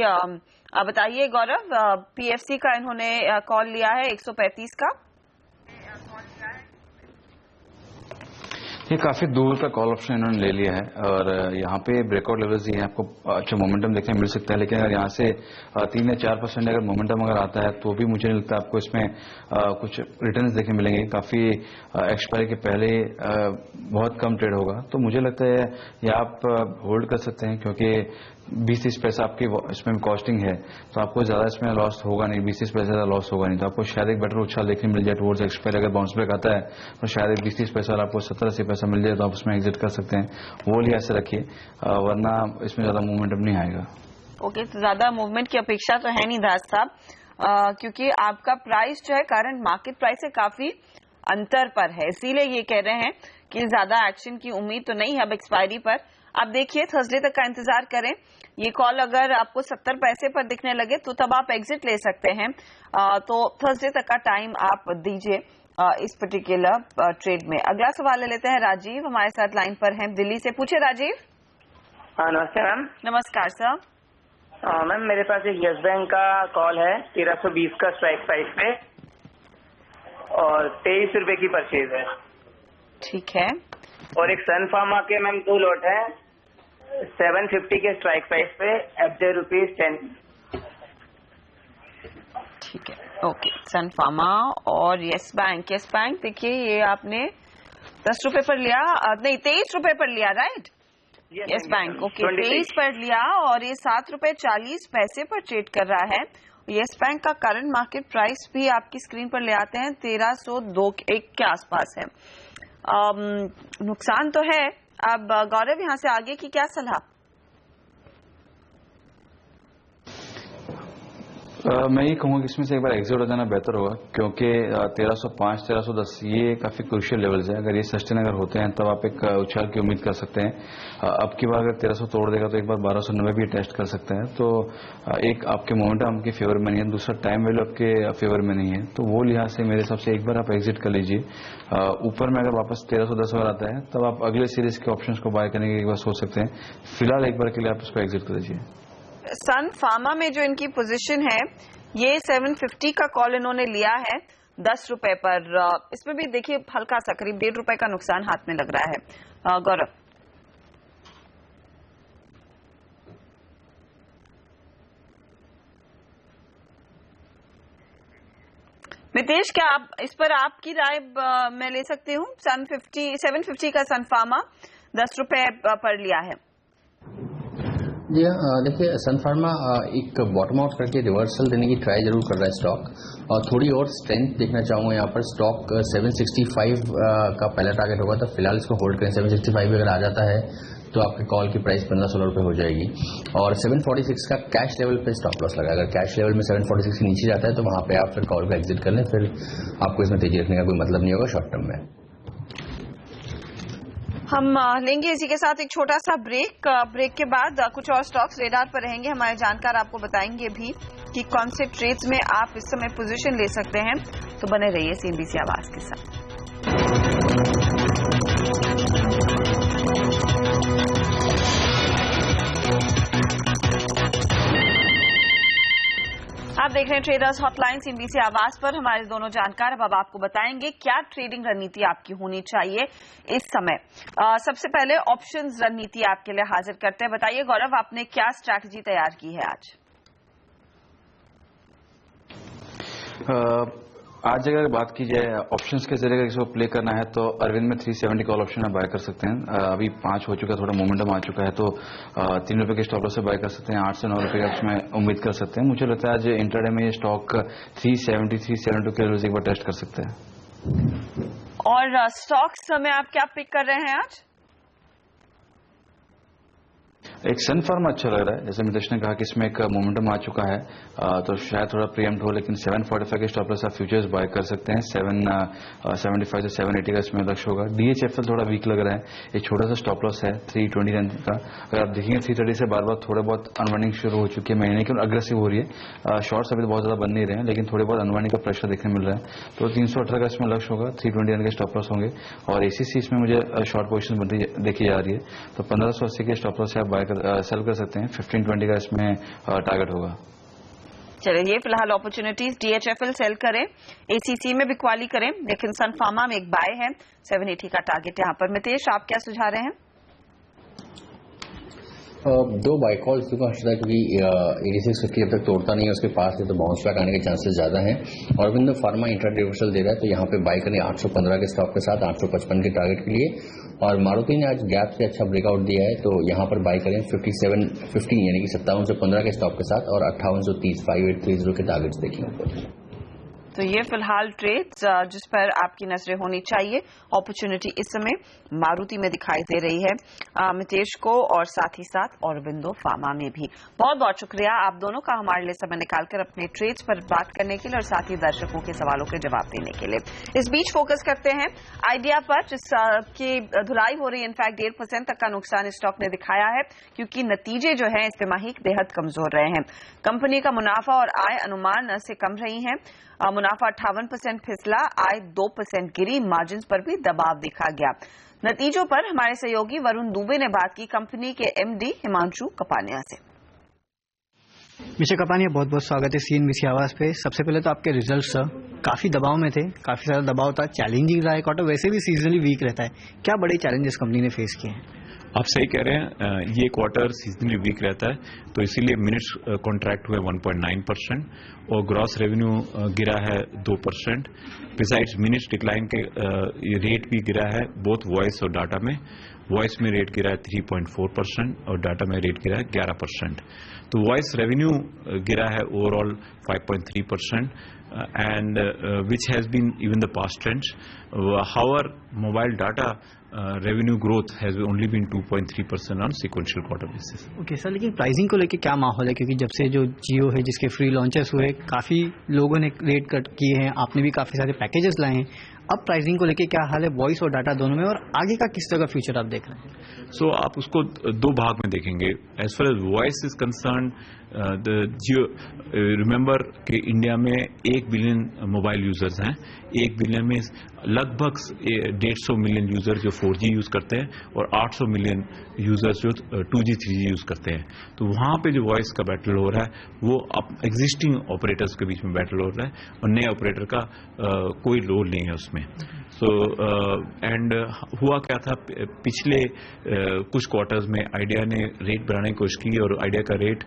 बताइए गौरव। पीएफसी का इन्होंने कॉल लिया है 135 का। ये काफी दूर का कॉल ऑप्शन इन्होंने ले लिया है और यहाँ पे ब्रेकआउट लेवल्स ही हैं, आपको अच्छा मोमेंटम देखने मिल सकता है। लेकिन अगर यहाँ से 3 या 4% अगर मोमेंटम अगर आता है तो भी मुझे नहीं लगता आपको इसमें कुछ रिटर्न्स देखने मिलेंगे। काफी एक्सपायरी के पहले बहुत कम ट्रेड होगा, तो मुझे लगता है ये आप होल्ड कर सकते हैं क्योंकि 20-30 पैसा आपकी इसमें कॉस्टिंग है, तो आपको ज्यादा इसमें लॉस होगा नहीं, 20-30 पैसा ज्यादा लॉस होगा नहीं, तो आपको शायद एक बेटर उछाल देखने मिल जाए टुवर्ड्स एक्सपायर। अगर बाउंस बैक आता है तो शायद 20-30 पैसा और आपको 70-80 पैसा मिल जाए तो आप उसमें एग्जिट कर सकते हैं। वो लिहाज से रखिए, वरना इसमें ज्यादा मूवमेंटम नहीं आएगा। ओके, तो ज्यादा मूवमेंट की अपेक्षा तो है नहीं दास साहब, क्योंकि आपका प्राइस जो है करंट मार्केट प्राइस से काफी अंतर पर है, इसीलिए ये कह रहे हैं कि ज्यादा एक्शन की उम्मीद तो नहीं है अब एक्सपायरी पर। आप देखिए थर्सडे तक का इंतजार करें। ये कॉल अगर आपको 70 पैसे पर दिखने लगे तो तब आप एग्जिट ले सकते हैं। तो थर्सडे तक का टाइम आप दीजिए इस पर्टिकुलर ट्रेड में। अगला सवाल ले लेते हैं, राजीव हमारे साथ लाइन पर हैं दिल्ली से, पूछे राजीव। नमस्ते मैम। नमस्कार सर। मैम मेरे पास एक यस बैंक का कॉल है 1320 का स्ट्राइक प्राइस पे और 23 रुपए की परचेज है। ठीक है। और एक सन फार्मा के मैम 2 लॉट है 750 के स्ट्राइक प्राइस पे एट ₹10। ठीक है, ओके। सन फार्मा और यस बैंक देखिए ये आपने 10 रुपए पर लिया, नहीं 23 रुपए पर लिया, राइट? यस बैंक, ओके 23 पर लिया और ये 7 रुपए 40 पैसे पर ट्रेड कर रहा है। यस बैंक का करंट मार्केट प्राइस भी आपकी स्क्रीन पर ले आते हैं 1302 के आसपास है। नुकसान तो है। अब गौरव यहाँ से आगे की क्या सलाह? मैं ये कहूँगा कि इसमें से एक बार एग्जिट हो जाना बेहतर होगा, क्योंकि 1305, 1310 ये काफ़ी क्रूशियल लेवल्स हैं। अगर ये सस्टेन अगर होते हैं तब आप एक उछाल की उम्मीद कर सकते हैं। अब की बार अगर 1300 तोड़ देगा तो एक बार 1290 भी टेस्ट कर सकते हैं। तो एक आपके मोमेंटम आपके फेवर में नहीं है, दूसरा टाइम वैल्यू आपके फेवर में नहीं है, तो वो लिहाज से मेरे हिसाब से एक बार आप एग्जिट कर लीजिए। ऊपर में अगर वापस 1310 अगर आता है तब आप अगले सीरीज के ऑप्शंस को बाय करने के एक बार सोच सकते हैं। फिलहाल एक बार के लिए आप उसको एग्जिट कर लीजिए। सन फार्मा में जो इनकी पोजीशन है, ये 750 का कॉल इन्होंने लिया है 10 रुपए पर। इसमें भी देखिए हल्का सा करीब 1.5 रुपए का नुकसान हाथ में लग रहा है। गौरव, मितेश, क्या आप इस पर आपकी राय मैं ले सकती हूँ? 750 का सन फार्मा 10 रुपए पर लिया है। जी हाँ, देखिए सन फार्मा एक बॉटम आउट करके रिवर्सल देने की ट्राई जरूर कर रहा है स्टॉक, और थोड़ी और स्ट्रेंथ देखना चाहूँगा यहाँ पर। स्टॉक 765 का पहला टारगेट होगा, तो फिलहाल इसको होल्ड करें। 765 अगर आ जाता है तो आपके कॉल की प्राइस 15-16 रुपये हो जाएगी। और 746 का कैश लेवल पे स्टॉप लॉस लगा। अगर कैश लेवल में 746 के नीचे जाता है तो वहाँ पे आप फिर कॉल को एग्जिट कर लें, फिर आपको इसमें तेजी रखने का कोई मतलब नहीं होगा शॉर्ट टर्म में। हम लेंगे इसी के साथ एक छोटा सा ब्रेक। ब्रेक के बाद कुछ और स्टॉक्स रेडार पर रहेंगे। हमारे जानकार आपको बताएंगे भी कि कौन से ट्रेड्स में आप इस समय पोजीशन ले सकते हैं। तो बने रहिए सीएनबीसी आवाज के साथ। आप देख रहे हैं ट्रेडर्स हॉटलाइन सीएनबीसी आवाज पर। हमारे दोनों जानकार अब आपको बताएंगे क्या ट्रेडिंग रणनीति आपकी होनी चाहिए इस समय। सबसे पहले ऑप्शंस रणनीति आपके लिए हाजिर करते हैं। बताइए गौरव, आपने क्या स्ट्रैटेजी तैयार की है आज? आज अगर बात की जाए ऑप्शंस के जरिए इसको प्ले करना है तो अरविंद में 370 कॉल ऑप्शन आप बाय कर सकते हैं। अभी 5 हो चुका है, थोड़ा मोमेंटम आ चुका है, तो 3 रुपए के स्टॉप लॉस से बाय कर सकते हैं। 8 से 9 रुपए का उसमें उम्मीद कर सकते हैं। मुझे लगता है आज इंट्राडे में ये स्टॉक 370, 372 के लेवल एक बार टेस्ट कर सकते हैं। और स्टॉक्स में आप क्या पिक कर रहे हैं आज? एक सन फार्मा अच्छा लग रहा है, जैसे मितेश ने कहा कि इसमें एक मोमेंटम आ चुका है, तो शायद थोड़ा प्रीएम्प्ट हो, लेकिन 745 के स्टॉप लॉस आप फ्यूचर्स बाय कर सकते हैं। 775 से 780 का इसमें लक्ष्य होगा। DHFL थोड़ा वीक लग रहा है, एक छोटा सा स्टॉप लॉस है 329 का। अगर आप देखेंगे 330 से बार बार थोड़े बहुत अनवाइंडिंग शुरू हो चुकी है, महीने की अग्रेसिव हो रही है। शॉर्ट्स अभी बहुत ज्यादा बन नहीं रहे हैं, लेकिन थोड़े बहुत अनवाइंडिंग का प्रेशर देखने मिल रहा है। तो 318 का इसमें लक्ष्य होगा, 329 के स्टॉप लॉस होंगे। और ACC इसमें मुझे शॉर्ट पोजिशन बनती देखी जा रही है, तो 1580 के स्टॉप लॉस से आप सेल कर सकते हैं। 1520 का इसमें टारगेट होगा। चलिए, फिलहाल अपॉर्चुनिटीज DHFL सेल करें, ACC में बिकवाली करें, लेकिन सन फार्मा में एक बाय है। 780 का टारगेट यहाँ पर। मितेश, आप क्या सुझा रहे हैं? 2 बाय कॉल्स दूंगा हर्षदा, क्योंकि 8650 जब तक तोड़ता नहीं है उसके पास है तो बाउंस बैक आने के चांसेस ज्यादा हैं। और अरविंद फार्मा इंट्राडे रिवर्सल दे रहा है, तो यहाँ पे बाय करें 815 के स्टॉक के साथ 855 के टारगेट के लिए। और मारुति ने आज गैप से अच्छा ब्रेकआउट दिया है, तो यहाँ पर बाय करें 5750 यानी कि 5715 के स्टॉक के साथ और 5830 5830 के टारगेट्स देखें। तो ये फिलहाल ट्रेड्स जिस पर आपकी नजरें होनी चाहिए। अपॉर्चुनिटी इस समय मारुति में दिखाई दे रही है मितेश को, और साथ ही साथ औरबिंदो फार्मा में भी। बहुत बहुत शुक्रिया आप दोनों का हमारे लिए समय निकालकर अपने ट्रेड्स पर बात करने के लिए और साथ ही दर्शकों के सवालों के जवाब देने के लिए। इस बीच फोकस करते हैं आइडिया पर, जिसकी धुलाई हो रही है। इनफैक्ट 1.5% तक का नुकसान इस स्टॉक ने दिखाया है, क्योंकि नतीजे जो है इस तिमाही बेहद कमजोर रहे हैं। कंपनी का मुनाफा और आय अनुमान से कम रही है। मुनाफा 58% फिसला, आय 2% गिरी, मार्जिन पर भी दबाव देखा गया। नतीजों पर हमारे सहयोगी वरुण दुबे ने बात की कंपनी के MD हिमांशु कपानिया से। मिस्टर कपानिया, बहुत बहुत स्वागत है सीएनबीसी आवाज पे। सबसे पहले तो आपके रिजल्ट्स काफी दबाव में थे, काफी सारा दबाव था, चैलेंजिंग रहा है क्वार्टर, वैसे भी सीजनली वीक रहता है। क्या बड़े चैलेंजेस कंपनी ने फेस किए हैं? आप सही कह रहे हैं, ये क्वार्टर सीजनली वीक रहता है, तो इसीलिए मिनट्स कॉन्ट्रैक्ट हुए 1.9% और ग्रॉस रेवेन्यू गिरा है 2%। बिसाइड्स मिनट्स डिक्लाइन के रेट भी गिरा है बोथ वॉइस और डाटा में। वॉइस में रेट गिरा है 3.4% और डाटा में रेट गिरा है 11%। तो वॉइस रेवेन्यू गिरा है overall 5.3% and which has been even the past trends. However, mobile data revenue growth has only been 2.3% on sequential quarter basis. Okay sir, लेकिन प्राइसिंग को लेके क्या माहौल है? क्योंकि जब से जो जियो है जिसके फ्री लॉन्चेस हुए, काफ़ी लोगों ने रेट कट किए हैं, आपने भी काफ़ी सारे पैकेजेस लाए हैं। अब प्राइसिंग को लेके क्या हाल है वॉइस और डाटा दोनों में, और आगे का किस तरह का फ्यूचर आप देख रहे हैं? सो आप उसको दो भाग में देखेंगे। As far as voice is concerned, the Jio, remember कि इंडिया में 1 बिलियन मोबाइल यूजर्स हैं। 1 बिलियन में लगभग 150 मिलियन यूजर जो 4G यूज करते हैं और 800 मिलियन यूजर्स जो 2G 3G यूज करते हैं। तो वहां पे जो वॉइस का बैटल हो रहा है वो एग्जिस्टिंग ऑपरेटर्स के बीच में बैटल हो रहा है और नए ऑपरेटर का कोई रोल नहीं है उसमें। सो एंड हुआ क्या था, पिछले कुछ क्वार्टर्स में आइडिया ने रेट बढ़ाने की कोशिश की और आइडिया का रेट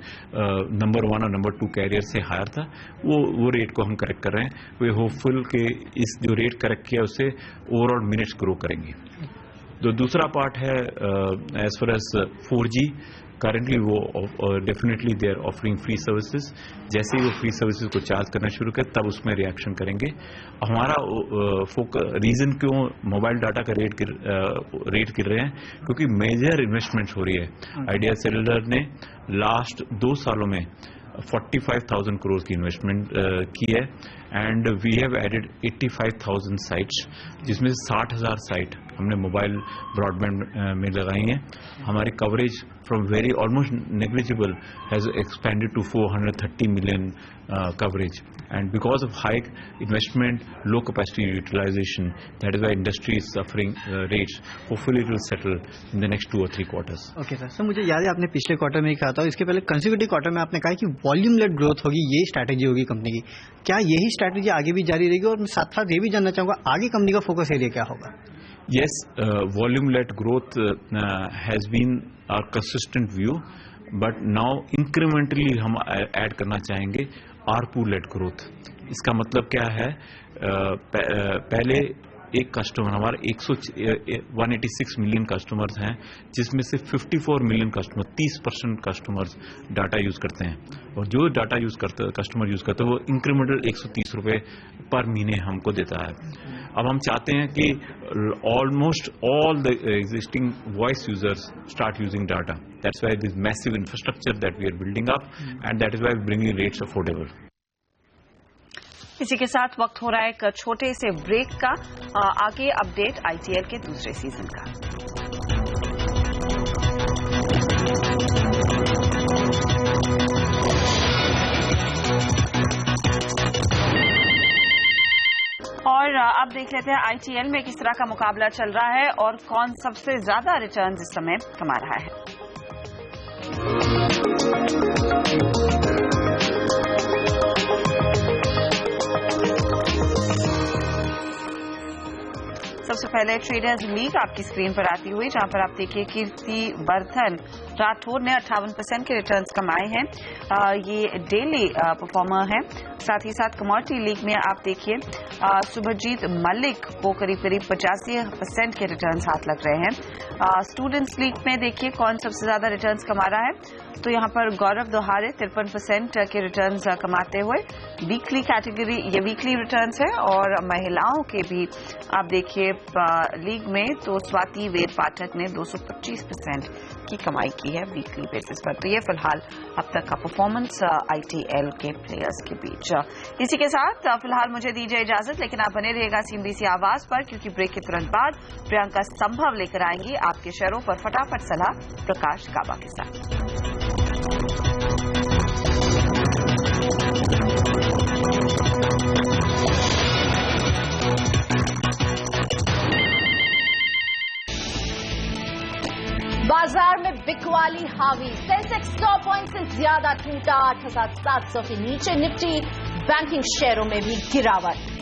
नंबर 1 और नंबर 2 कैरियर से हायर था। वो रेट को हम करेक्ट कर रहे हैं। वे होपफुल के इस जो रेट करेक्ट किया उससे ओवरऑल मिनट्स ग्रो करेंगे। तो दूसरा पार्ट है as far as 4G, currently वो definitely they are offering free services. जैसे ही वो फ्री सर्विसेज को चार्ज करना शुरू करें तब उसमें रिएक्शन करेंगे। हमारा रीजन क्यों मोबाइल डाटा का रेट गिर रहे हैं, क्योंकि मेजर इन्वेस्टमेंट हो रही है। आइडिया सेलुलर ने लास्ट 2 सालों में 45,000 करोड़ की इन्वेस्टमेंट की है and we have added 85,000 sites, जिसमें से 60,000 साइट हमने मोबाइल ब्रॉडबैंड में लगाई हैं। हमारी coverage from very almost negligible has expanded to 430 million coverage, and because of high investment, low capacity utilization, that is why industry is suffering rates. Hopefully it will settle in the next 2 or 3 quarters. Okay sir, so मुझे याद है आपने पिछले quarter में ही कहा था, इसके पहले कंसेक्यूटिव क्वार्टर में आपने कहा कि वॉल्यूम लेड ग्रोथ होगी, ये स्ट्रैटेजी होगी कंपनी की। क्या यही स्ट्रैटेजी आगे भी जारी रहेगी? और मैं साथ साथ ये भी जानना चाहूंगा आगे कंपनी का फोकस एरिया क्या होगा? Yes, volume led growth has been our consistent view, but now incrementally हम ऐड करना चाहेंगे ARPU led growth। इसका मतलब क्या है, पहले एक कस्टमर, हमारे 186 मिलियन कस्टमर्स हैं, जिसमें से 54 million customer, 30% customers data use करते हैं, और जो डाटा कस्टमर यूज करते हैं वो इंक्रीमेंटल 130 रुपए पर महीने हमको देता है। अब हम चाहते हैं कि almost all the existing voice users start using data. That's why this massive infrastructure that we are building up and that is why bringing rates affordable. इसी के साथ वक्त हो रहा है एक छोटे से ब्रेक का। आगे अपडेट ITL के दूसरे सीजन का। और अब देख लेते हैं ITL में किस तरह का मुकाबला चल रहा है और कौन सबसे ज्यादा रिटर्न्स इस समय कमा रहा है। सबसे पहले ट्रेडर्स लीग आपकी स्क्रीन पर आती हुई, जहां पर आप देखिए कीर्ति वर्धन राठौर ने 58% के रिटर्न्स कमाए हैं। ये डेली परफॉर्मर है। साथ ही साथ कमोडिटी लीग में आप देखिए सुभजीत मलिक को करीब करीब 85% के रिटर्न्स हाथ लग रहे हैं। स्टूडेंट्स लीग में देखिए कौन सबसे ज्यादा रिटर्न्स कमा रहा है, तो यहाँ पर गौरव दोहारे 53% के रिटर्न्स कमाते हुए। वीकली कैटेगरी, ये वीकली रिटर्न्स है, और महिलाओं के भी आप देखिए लीग में तो स्वाति वेद पाठक ने 225% की कमाई की है वीकली बेसिस पर। तो ये फिलहाल अब तक का परफॉर्मेंस ITL के प्लेयर्स के बीच। इसी के साथ फिलहाल मुझे दीजिए इजाजत, लेकिन आप बने रहिएगा CNBC आवाज पर, क्योंकि ब्रेक के तुरंत बाद प्रियंका संभव लेकर आएंगी आपके शेयरों पर फटाफट सलाह प्रकाश काबा के साथ। बाजार में बिकवाली हावी, सेंसेक्स 100 पॉइंट से ज्यादा टूटा, 8,700 के नीचे निफ्टी। बैंकिंग शेयरों में भी गिरावट।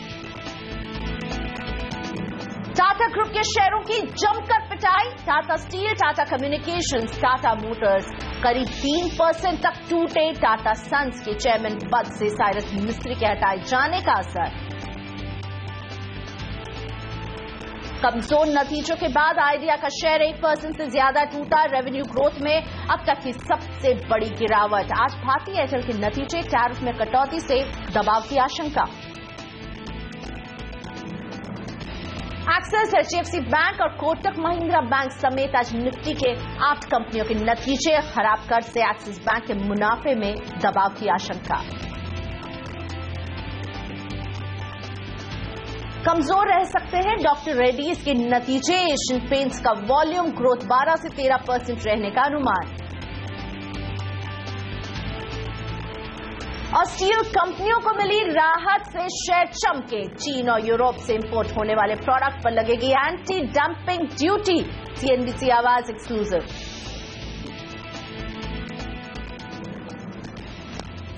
टाटा ग्रुप के शेयरों की जमकर पिटाई। Tata steel, Tata communications, Tata Motors करीब 3% तक टूटे। टाटा सन्स के चेयरमैन पद से साइरस मिस्त्री के हटाए जाने का असर। कमजोर नतीजों के बाद आइडिया का शेयर 1% से ज्यादा टूटा। रेवेन्यू ग्रोथ में अब तक की सबसे बड़ी गिरावट। आज भारतीय एयरटेल के नतीजे, टैरिफ में कटौती से दबाव की आशंका। एक्सिस, HDFC बैंक और कोटक महिंद्रा बैंक समेत आज निफ्टी के 8 कंपनियों के नतीजे खराब। कर से एक्सिस बैंक के मुनाफे में दबाव की आशंका। कमजोर रह सकते हैं डॉक्टर रेड्डीज के नतीजे। एशियन पेंट्स का वॉल्यूम ग्रोथ 12 से 13% रहने का अनुमान। और स्टील कंपनियों को मिली राहत से शेयर चमके। चीन और यूरोप से इंपोर्ट होने वाले प्रोडक्ट पर लगेगी एंटी डंपिंग ड्यूटी। CNBC आवाज एक्सक्लूसिव।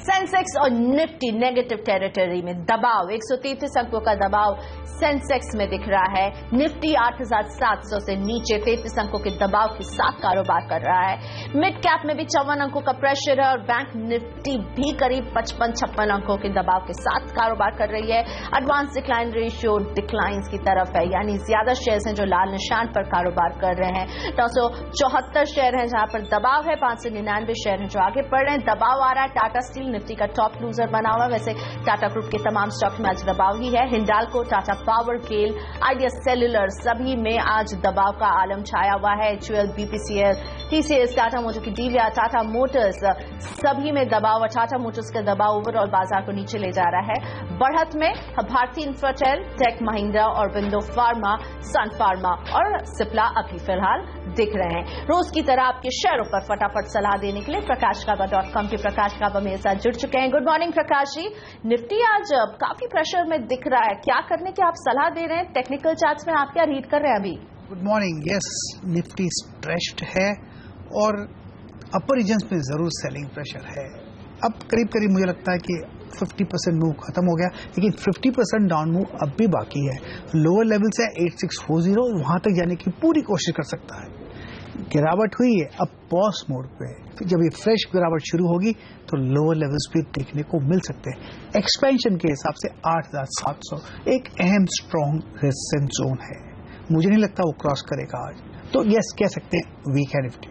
सेंसेक्स और निफ्टी नेगेटिव टेरिटरी में, दबाव 133 अंकों का दबाव सेंसेक्स में दिख रहा है। निफ्टी 8,700 से नीचे 33 अंकों के दबाव के साथ कारोबार कर रहा है। मिड कैप में भी 54 अंकों का प्रेशर है और बैंक निफ्टी भी करीब 55-56 अंकों के दबाव के साथ कारोबार कर रही है। एडवांस डिक्लाइन रेशियो डिक्लाइंस की तरफ है, यानी ज्यादा शेयर्स हैं जो लाल निशान पर कारोबार कर रहे हैं। 974 शेयर हैं जहां पर दबाव है, 599 शेयर हैं जो आगे बढ़ रहे हैं। दबाव आ रहा है। टाटा स्टील निफ्टी का टॉप लूजर बना हुआ है। वैसे टाटा ग्रुप के तमाम स्टॉक में आज दबाव ही है। हिंडाल्को, टाटा पावर, गेल, आइडिया सेल्युलर सभी में आज दबाव का आलम छाया हुआ है। HUL, BPCL, TCS, Tata motor की डीविया, टाटा मोटर्स सभी में दबाव और टाटा मोटर्स का दबाव ओवरऑल बाजार को नीचे ले जा रहा है। बढ़त में भारती इन्फ्राटेल, टेक महिंद्रा और विंडो फार्मा, सन फार्मा और सिप्ला अभी फिलहाल दिख रहे हैं। रोज की तरह आपके शेयरों पर फटाफट सलाह देने के लिए प्रकाशकाबा.com के प्रकाश काबा मेरे साथ जुड़ चुके हैं। Good morning Prakash ji. Nifty आज काफी प्रेशर में दिख रहा है, क्या करने की आप सलाह दे रहे हैं? टेक्निकल चार्ट्स में आप क्या रीड कर रहे हैं अभी? Good morning. Yes, Nifty stretched है और अपर रीजन्स में जरूर सेलिंग प्रेशर है। अब करीब करीब मुझे लगता है कि 50% मूव खत्म हो गया, लेकिन 50% डाउन मूव अब भी बाकी है। लोअर लेवल से 8640 वहां तक जाने की पूरी कोशिश कर सकता है। गिरावट हुई है, अब पॉज मोड पे। फिर जब ये फ्रेश गिरावट शुरू होगी तो लोअर लेवल्स भी देखने को मिल सकते हैं। एक्सपेंशन के हिसाब से 8,700 एक अहम स्ट्रॉन्ग रेजिस्टेंस जोन है। मुझे नहीं लगता वो क्रॉस करेगा आज, तो यस कह सकते हैं वीक है निफ्टी।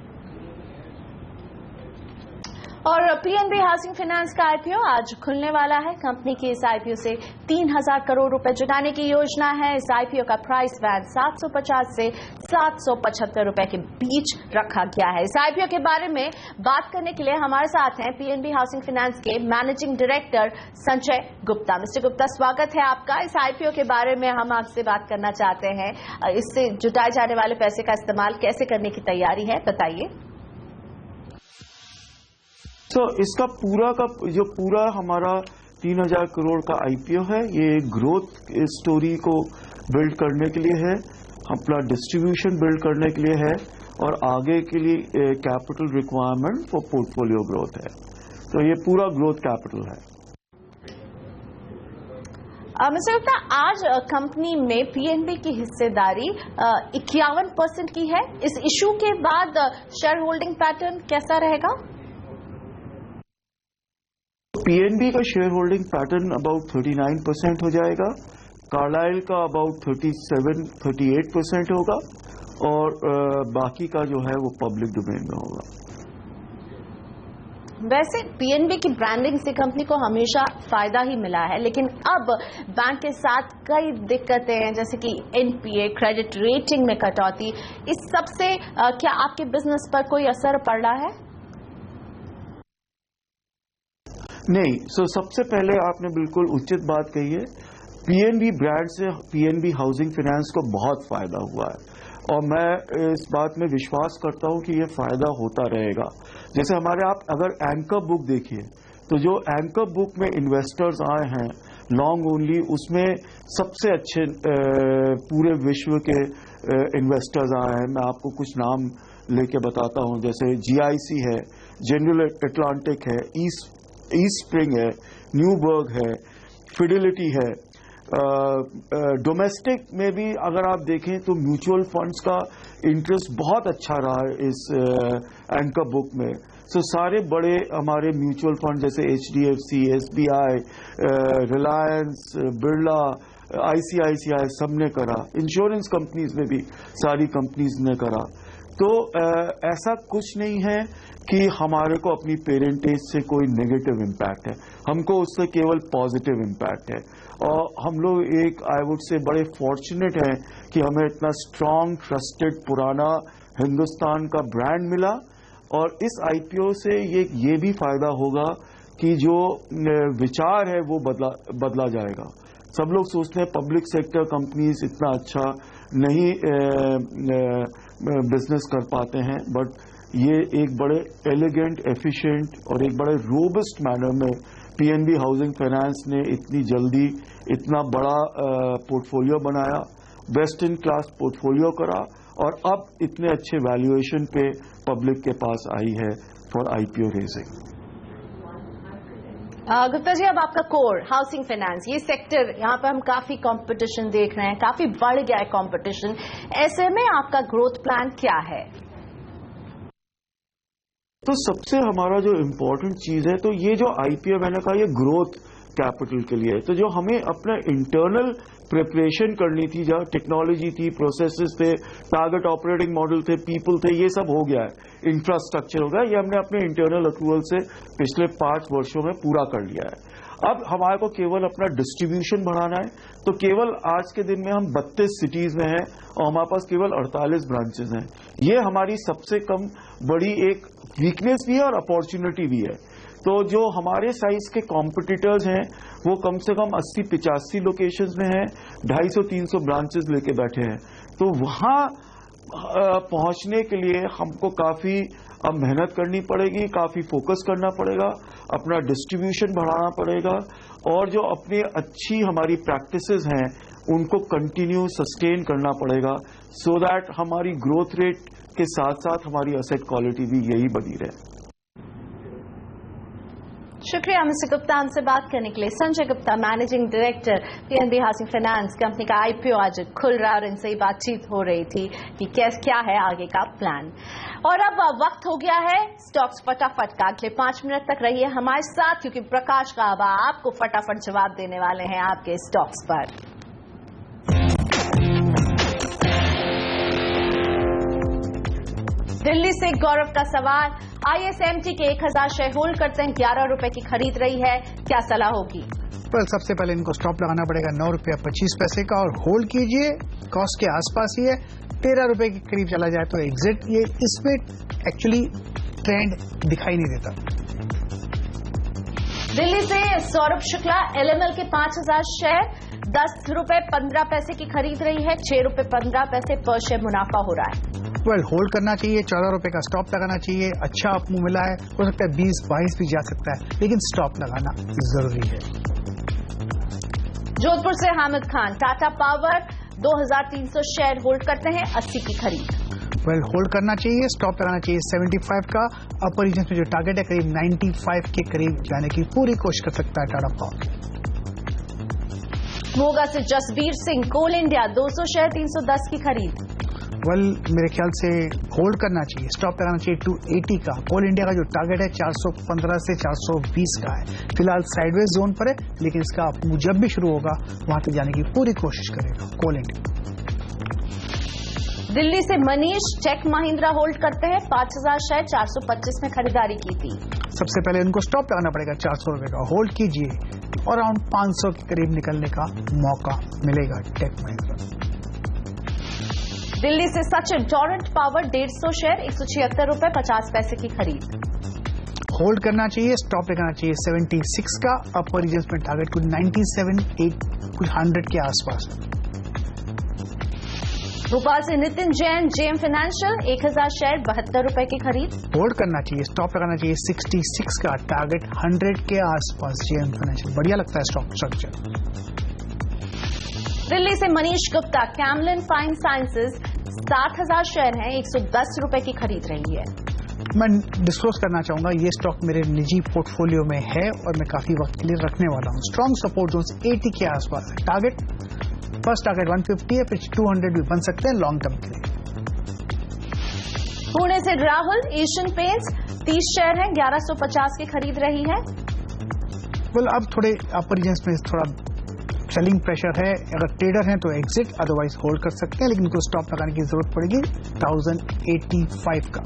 और PNB हाउसिंग फाइनेंस का IPO आज खुलने वाला है। कंपनी की इस IPO से 3,000 करोड़ रुपए जुटाने की योजना है। इस IPO का प्राइस बैंड 750 से 775 रुपए के बीच रखा गया है। इस IPO के बारे में बात करने के लिए हमारे साथ हैं PNB हाउसिंग फाइनेंस के managing director Sanjay Gupta. Mister Gupta, स्वागत है आपका। इस IPO के बारे में हम आपसे बात करना चाहते हैं। इससे जुटाए जाने वाले पैसे का इस्तेमाल कैसे करने की तैयारी है, बताइए। तो इसका पूरा हमारा 3,000 करोड़ का IPO है, ये ग्रोथ स्टोरी को बिल्ड करने के लिए है, अपना डिस्ट्रीब्यूशन बिल्ड करने के लिए है और आगे के लिए capital requirement for portfolio growth है। तो ये पूरा ग्रोथ कैपिटल है। मिस्टर गुप्ता, आज कंपनी में PNB की हिस्सेदारी 51% की है। इस इशू के बाद शेयर होल्डिंग पैटर्न कैसा रहेगा? PNB का शेयर होल्डिंग पैटर्न अबाउट 39% हो जाएगा, कार्लाइल का अबाउट 37-38% होगा और बाकी का जो है वो पब्लिक डोमेन में होगा। वैसे PNB की ब्रांडिंग से कंपनी को हमेशा फायदा ही मिला है, लेकिन अब बैंक के साथ कई दिक्कतें हैं, जैसे कि NPA, क्रेडिट रेटिंग में कटौती। इस सब से क्या आपके बिजनेस पर कोई असर पड़ रहा है? नहीं। सबसे पहले आपने बिल्कुल उचित बात कही है। PNB ब्रांड से PNB हाउसिंग फाइनेंस को बहुत फायदा हुआ है और मैं इस बात में विश्वास करता हूं कि ये फायदा होता रहेगा। जैसे हमारे आप अगर एंकर बुक देखिए तो जो एंकर बुक में इन्वेस्टर्स आए हैं लॉन्ग ओनली, उसमें सबसे अच्छे पूरे विश्व के इन्वेस्टर्स आए हैं। मैं आपको कुछ नाम लेके बताता हूं, जैसे GIC है, जनरल अटलांटिक है, ईस्ट स्प्रिंग है, न्यूबर्ग है, फिडेलिटी है। डोमेस्टिक में भी अगर आप देखें तो म्यूचुअल फंड्स का इंटरेस्ट बहुत अच्छा रहा है इस एंकर बुक में। सारे बड़े हमारे म्यूचुअल फंड जैसे HDFC, SBI, Reliance, Birla, ICICI सबने करा, इंश्योरेंस कंपनीज ने भी सारी कंपनीज ने करा। तो ऐसा कुछ नहीं है कि हमारे को अपनी पेरेंटेज से कोई नेगेटिव इम्पैक्ट है, हमको उससे केवल पॉजिटिव इम्पैक्ट है। और हम लोग एक आई वुड से बड़े फॉर्चुनेट हैं कि हमें इतना स्ट्रांग, ट्रस्टेड, पुराना हिंदुस्तान का ब्रांड मिला। और इस IPO से ये भी फायदा होगा कि जो विचार है वो बदला जाएगा। सब लोग सोचते हैं पब्लिक सेक्टर कंपनीज इतना अच्छा नहीं बिजनेस कर पाते हैं, बट ये एक बड़े एलिगेंट, एफिशिएंट और एक बड़े रोबस्ट मैनर में PNB हाउसिंग फाइनेंस ने इतनी जल्दी इतना बड़ा पोर्टफोलियो बनाया, बेस्ट इन क्लास पोर्टफोलियो करा और अब इतने अच्छे वैल्यूएशन पे पब्लिक के पास आई है for IPO raising. Gupta ji, अब आपका कोर हाउसिंग फाइनेंस, ये सेक्टर, यहाँ पर हम काफी कंपटीशन देख रहे हैं, काफी बढ़ गया है कंपटीशन, ऐसे में आपका ग्रोथ प्लान क्या है? तो सबसे हमारा जो इम्पोर्टेंट चीज है, तो ये जो IPO मैंने कहा ये ग्रोथ कैपिटल के लिए है। तो जो हमें अपना इंटरनल प्रिपरेशन करनी थी, जहाँ टेक्नोलॉजी थी, प्रोसेसेस थे, टारगेट ऑपरेटिंग मॉडल थे, पीपल थे, ये सब हो गया है, इंफ्रास्ट्रक्चर हो गया, ये हमने अपने इंटरनल अप्रूवल से पिछले 5 वर्षों में पूरा कर लिया है। अब हमारे को केवल अपना डिस्ट्रीब्यूशन बढ़ाना है। तो केवल आज के दिन में हम 32 सिटीज में हैं और हमारे पास केवल 48 ब्रांचेस हैं। ये हमारी सबसे कम बड़ी एक वीकनेस भी है और अपॉर्चुनिटी भी है। तो जो हमारे साइज के कॉम्पिटिटर्स हैं वो कम से कम 80-85 लोकेशंस में हैं, 250-300 ब्रांचेस लेके बैठे हैं। तो वहां पहुंचने के लिए हमको काफी अब मेहनत करनी पड़ेगी, काफी फोकस करना पड़ेगा, अपना डिस्ट्रीब्यूशन बढ़ाना पड़ेगा और जो अपनी अच्छी हमारी प्रैक्टिसेस हैं उनको कंटिन्यू सस्टेन करना पड़ेगा, सो दैट हमारी ग्रोथ रेट के साथ साथ हमारी एसेट क्वालिटी भी यही बनी रहे। शुक्रिया मिस्टर गुप्ता हमसे बात करने के लिए। Sanjay Gupta, managing director PNB housing finance, company का IPO आज खुल रहा है और इनसे ही बातचीत हो रही थी कि क्या है आगे का प्लान। और अब वक्त हो गया है स्टॉक्स फटाफट का। अगले 5 मिनट तक रहिए हमारे साथ, क्योंकि प्रकाश काबा आपको फटाफट जवाब देने वाले हैं आपके स्टॉक्स पर। दिल्ली से गौरव का सवाल, ISMT के 1000 शेयर होल्ड करते हैं, 11 रुपए की खरीद रही है, क्या सलाह होगी? सबसे पहले इनको स्टॉप लगाना पड़ेगा 9 रुपया 25 पैसे का और होल्ड कीजिए, कॉस्ट के आसपास ही है, 13 रुपए के करीब चला जाए तो एग्जिट। ये इसमें एक्चुअली ट्रेंड दिखाई नहीं देता। दिल्ली से सौरभ शुक्ला, LML के 5000 शेयर 10 रुपए 15 पैसे की खरीद रही है, 6 रुपए 15 पैसे पर शेयर मुनाफा हो रहा है। होल्ड करना चाहिए, 14 रुपए का स्टॉप लगाना चाहिए, अच्छा अप मूव मिला है, हो सकता है 20-22 भी जा सकता है, लेकिन स्टॉप लगाना जरूरी है। जोधपुर से Hamid Khan, Tata power 2300 share hold करते हैं, 80 की खरीद। होल्ड करना चाहिए, स्टॉप लगाना चाहिए 75 का, अपर रीजन में जो टारगेट है करीब 95 के करीब जाने की पूरी कोशिश कर सकता है टाटा पावर। मोगा से जसबीर सिंह, कोल इंडिया 200 शेयर 310 की खरीद। मेरे ख्याल से होल्ड करना चाहिए, स्टॉप लगाना चाहिए 280 का। कोल इंडिया का जो टारगेट है 415 से 420 का है, फिलहाल साइडवेज जोन पर है, लेकिन इसका जब भी शुरू होगा वहां तक जाने की पूरी कोशिश करेगा कोल इंडिया। दिल्ली से मनीष, टेक महिंद्रा होल्ड करते हैं, 5000 शेयर 425 में खरीदारी की थी। सबसे पहले इनको स्टॉप लगाना पड़ेगा 400 रुपए का, होल्ड कीजिए और अराउंड 500 के करीब निकलने का मौका मिलेगा टेक महिंद्रा। दिल्ली से सचिन, टोरेंट पावर 150 शेयर 176 रुपए 50 पैसे की खरीद। होल्ड करना चाहिए, स्टॉप लगाना चाहिए 76 का, अपर रीजन में टारगेट कुछ 97, 100 के आसपास। भोपाल से Nitin Jain, JM financial 1000 share 72 रुपए की खरीद। होल्ड करना चाहिए, स्टॉप लगाना चाहिए 66 का, टारगेट 100 के आसपास। JM फाइनेंशियल बढ़िया लगता है स्टॉक स्ट्रक्चर। दिल्ली से Manish Gupta, Camlin fine sciences 7000 share हैं, 110 रुपए की खरीद रही है। मैं डिस्क्लोज करना चाहूंगा, ये स्टॉक मेरे निजी पोर्टफोलियो में है और मैं काफी वक्त के लिए रखने वाला हूं। स्ट्रॉन्ग सपोर्ट जोन 80 के आसपास है, टारगेट फर्स्ट टारगेट 150 है, फिर 200 भी बन सकते हैं लॉन्ग टर्म के लिए। पुणे से राहुल, एशियन पेंट्स 30 शेयर हैं, 1150 की खरीद रही है। अब थोड़े अपर रीजन में थोड़ा सेलिंग प्रेशर है, अगर ट्रेडर हैं तो एग्जिट, अदरवाइज होल्ड कर सकते हैं, लेकिन इनको स्टॉप लगाने की जरूरत पड़ेगी 1085 का।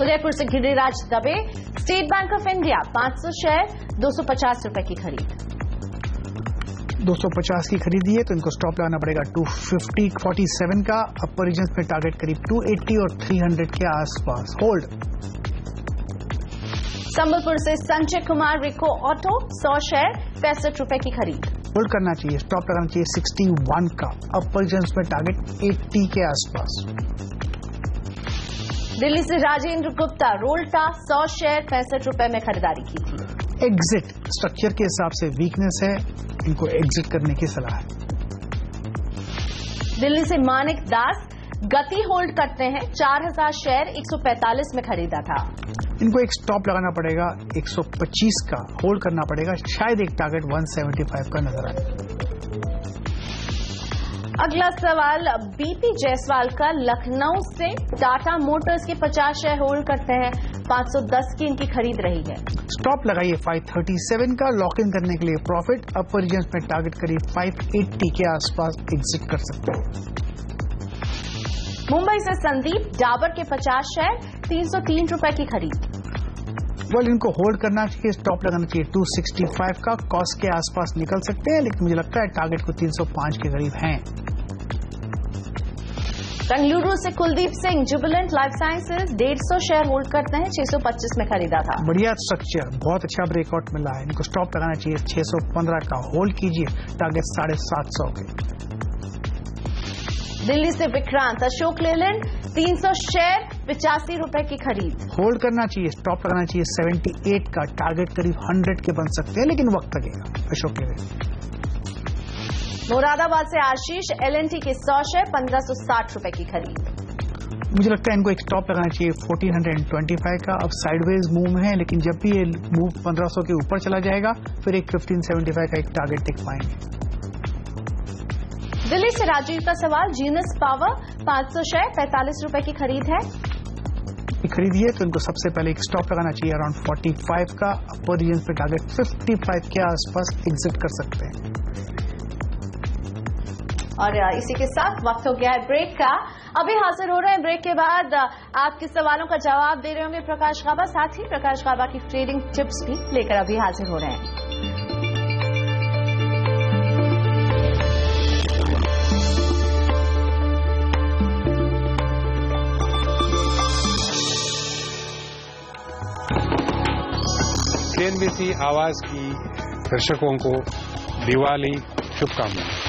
उदयपुर से गिरिराज दबे, state bank of India 500 share 250 रुपए की खरीद। 250 की खरीदी है तो इनको स्टॉप लगाना पड़ेगा 250.47 का। अपर रीजन में टारगेट करीब 280 और 300 के आसपास, होल्ड। संबलपुर से संजय कुमार, रिको ऑटो 100 शेयर 65 रुपए की खरीद। होल्ड करना चाहिए, स्टॉप लगाना चाहिए 61 का। अपर रीजन में टारगेट 80 के आसपास। दिल्ली से राजेंद्र गुप्ता, रोल्टा 100 शेयर 65 रुपए में खरीदारी की थी। एग्जिट, स्ट्रक्चर के हिसाब से वीकनेस है, इनको एग्जिट करने की सलाह है। दिल्ली से मानिक दास, गति होल्ड करते हैं, 4000 शेयर 145 में खरीदा था। इनको एक स्टॉप लगाना पड़ेगा 125 का, होल्ड करना पड़ेगा, शायद एक टारगेट 175 का नजर आए। अगला सवाल बीपी जायसवाल का, लखनऊ से टाटा मोटर्स के 50 शेयर होल्ड करते हैं, 510 की इनकी खरीद रही है। स्टॉप लगाइए 537 का, लॉक इन करने के लिए प्रॉफिट। अपर रीजन में टारगेट करीब 580 के आसपास एग्जिट कर सकते हैं। मुंबई से संदीप, डाबर के 50 शेयर 303 रुपए की खरीद। इनको होल्ड करना चाहिए, स्टॉप लगाना चाहिए 265 का, कॉस्ट के आसपास निकल सकते हैं, लेकिन मुझे लगता है टारगेट को 305 के करीब हैं। बेंगलुरु से Kuldeep Singh, Jubilant life sciences 150 share hold करते हैं, 625 में खरीदा था। बढ़िया स्ट्रक्चर, बहुत अच्छा ब्रेकआउट मिला है, इनको स्टॉप लगाना चाहिए 615 का, होल्ड कीजिए, टारगेट 750 के। दिल्ली से विक्रांत, अशोक लेलैंड 300 शेयर 85 रुपए की खरीद। होल्ड करना चाहिए, स्टॉप लगाना चाहिए 78 का, टारगेट करीब 100 के बन सकते हैं, लेकिन वक्त लगेगा। अशोक लेलैंड। मुरादाबाद से आशीष, एलएनटी के 100 शेयर 1560 रुपए की खरीद। मुझे लगता है इनको एक स्टॉप लगाना चाहिए 1425 का। अब साइडवेज मूव है, लेकिन जब भी ये मूव 1500 के ऊपर चला जाएगा, फिर एक 1575 का एक टारगेट टिक पाएंगे। दिल्ली से राजीव का सवाल, जीनस पावर 500 शेयर 45 रुपए की खरीद है। खरीदिए तो इनको सबसे पहले एक स्टॉप लगाना चाहिए अराउंड 45 का। अपर रीजन पे टारगेट 55 के आसपास एग्जिट कर सकते हैं। और इसी के साथ वक्त हो गया है ब्रेक का। अभी हाजिर हो रहे हैं ब्रेक के बाद आपके सवालों का जवाब दे रहे होंगे प्रकाश गाबा, साथ ही प्रकाश गाबा की ट्रेडिंग टिप्स भी लेकर अभी हाजिर हो रहे हैं। सीएनबीसी आवाज की दर्शकों को दिवाली शुभकामनाएं।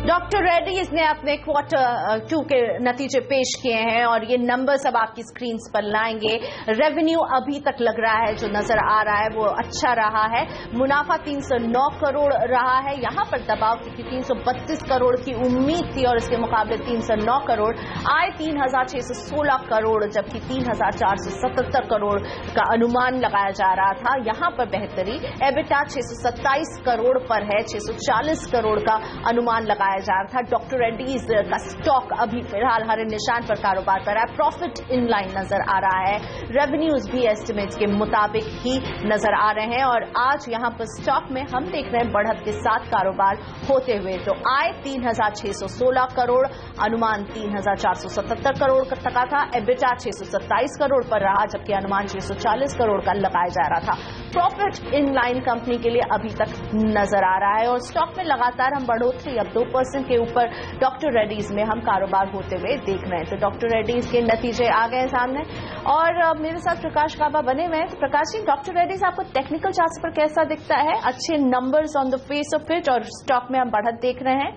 डॉक्टर रेड्डीज ने अपने Q2 के नतीजे पेश किए हैं और ये नंबर्स अब आपकी स्क्रीन पर लाएंगे। रेवेन्यू अभी तक लग रहा है जो नजर आ रहा है वो अच्छा रहा है। मुनाफा 309 करोड़ रहा है, यहाँ पर दबाव क्योंकि 332 करोड़ की उम्मीद थी और इसके मुकाबले 309 करोड़। आय 3616 करोड़ जबकि 3477 करोड़ का अनुमान लगाया जा रहा था, यहाँ पर बेहतरी। एबिटा 627 करोड़ पर है, 640 करोड़ का अनुमान लगाया जा रहा था। डॉक्टर रेड्डीज का स्टॉक अभी फिलहाल हरे निशान पर कारोबार कर रहा है, प्रॉफिट इन लाइन नजर आ रहा है। रेवेन्यूज भी एस्टिमेट्स के मुताबिक ही नजर आ रहे हैं और आज यहां पर स्टॉक में हम देख रहे हैं बढ़त के साथ कारोबार होते हुए। तो आय 3616 करोड़, अनुमान 3477 करोड़ तक का था। एबिटा 627 करोड़ पर रहा जबकि अनुमान 640 करोड़ का लगाया जा रहा था। प्रॉफिट इन लाइन कंपनी के लिए अभी तक नजर आ रहा है और स्टॉक में लगातार हम बढ़ोतरी अब 2% के ऊपर डॉक्टर रेड्डीज में हम कारोबार होते हुए देख रहे हैं। तो डॉक्टर रेड्डीज के नतीजे आ गए सामने और मेरे साथ प्रकाश गाबा बने हुए हैं। तो प्रकाश जी, डॉक्टर रेड्डीज आपको टेक्निकल चार्ट्स पर कैसा दिखता है? अच्छे numbers on the face of it और स्टॉक में हम बढ़त देख रहे हैं।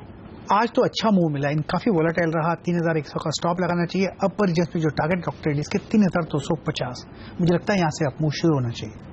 आज तो अच्छा मूव मिला, इन काफी वोलेटाइल रहा। 3100 का स्टॉप लगाना चाहिए। अपर रीजन पे जो टारगेट डॉक्टर रेड्डीज के 3250, मुझे लगता है यहां से अप मूव शुरू होना चाहिए।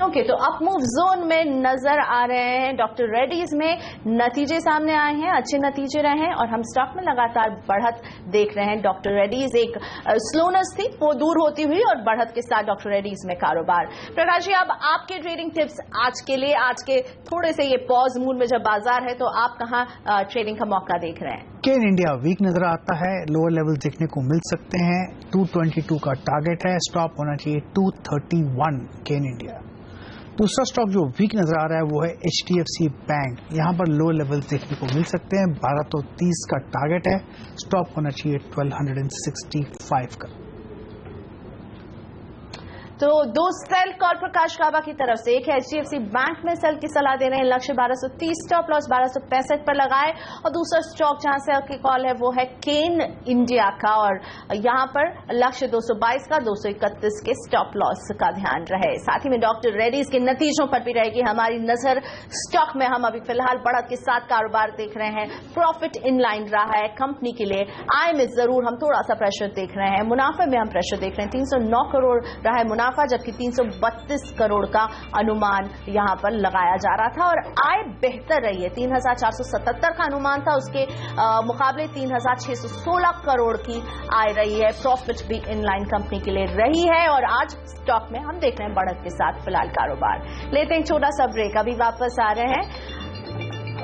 ओके, तो अप मूव जोन में नजर आ रहे हैं। डॉक्टर रेड्डीज में नतीजे सामने आए हैं, अच्छे नतीजे रहे हैं और हम स्टॉक में लगातार बढ़त देख रहे हैं। डॉक्टर रेड्डीज एक स्लोनेस थी, वो दूर होती हुई और बढ़त के साथ डॉक्टर रेड्डीज में कारोबार। प्रकाश जी, अब आपके ट्रेडिंग टिप्स आज के लिए, आज के थोड़े से ये पॉज मूड में जब बाजार है तो आप कहाँ ट्रेडिंग का मौका देख रहे हैं? केन इंडिया वीक नजर आता है, लोअर लेवल देखने को मिल सकते हैं। 222 का टारगेट है, स्टॉप होना चाहिए 231 केन इंडिया। दूसरा स्टॉक जो वीक नजर आ रहा है वो है HDFC बैंक। यहां पर लो लेवल्स देखने को मिल सकते हैं। 1230 का टारगेट है, स्टॉप होना चाहिए 1265 का। तो दो सेल कॉल प्रकाश काबा की तरफ से, एक है HDFC बैंक में सेल की सलाह दे रहे हैं, लक्ष्य 1230, स्टॉप लॉस 1265 पर लगाए। और दूसरा स्टॉक जहां से की कॉल है वो है केन इंडिया का और यहां पर लक्ष्य 222 का, 231 के स्टॉप लॉस का ध्यान रहे। साथ ही में डॉक्टर रेड्डीज के नतीजों पर भी रहेगी हमारी नजर। स्टॉक में हम अभी फिलहाल बढ़त के साथ कारोबार देख रहे हैं, प्रॉफिट इन लाइन रहा है कंपनी के लिए। आय में जरूर हम थोड़ा सा प्रेशर देख रहे हैं, मुनाफे में हम प्रेशर देख रहे हैं। 309 करोड़ रहा है मुनाफा, जबकि 332 करोड़ का अनुमान यहां पर लगाया जा रहा था। और आय बेहतर रही है, 3477 का अनुमान था, उसके मुकाबले 3616 करोड़ की आय रही है। प्रॉफिट भी इनलाइन कंपनी के लिए रही है और आज स्टॉक में हम देख रहे हैं बढ़त के साथ फिलहाल कारोबार। लेते हैं छोटा सा ब्रेक, अभी वापस आ रहे हैं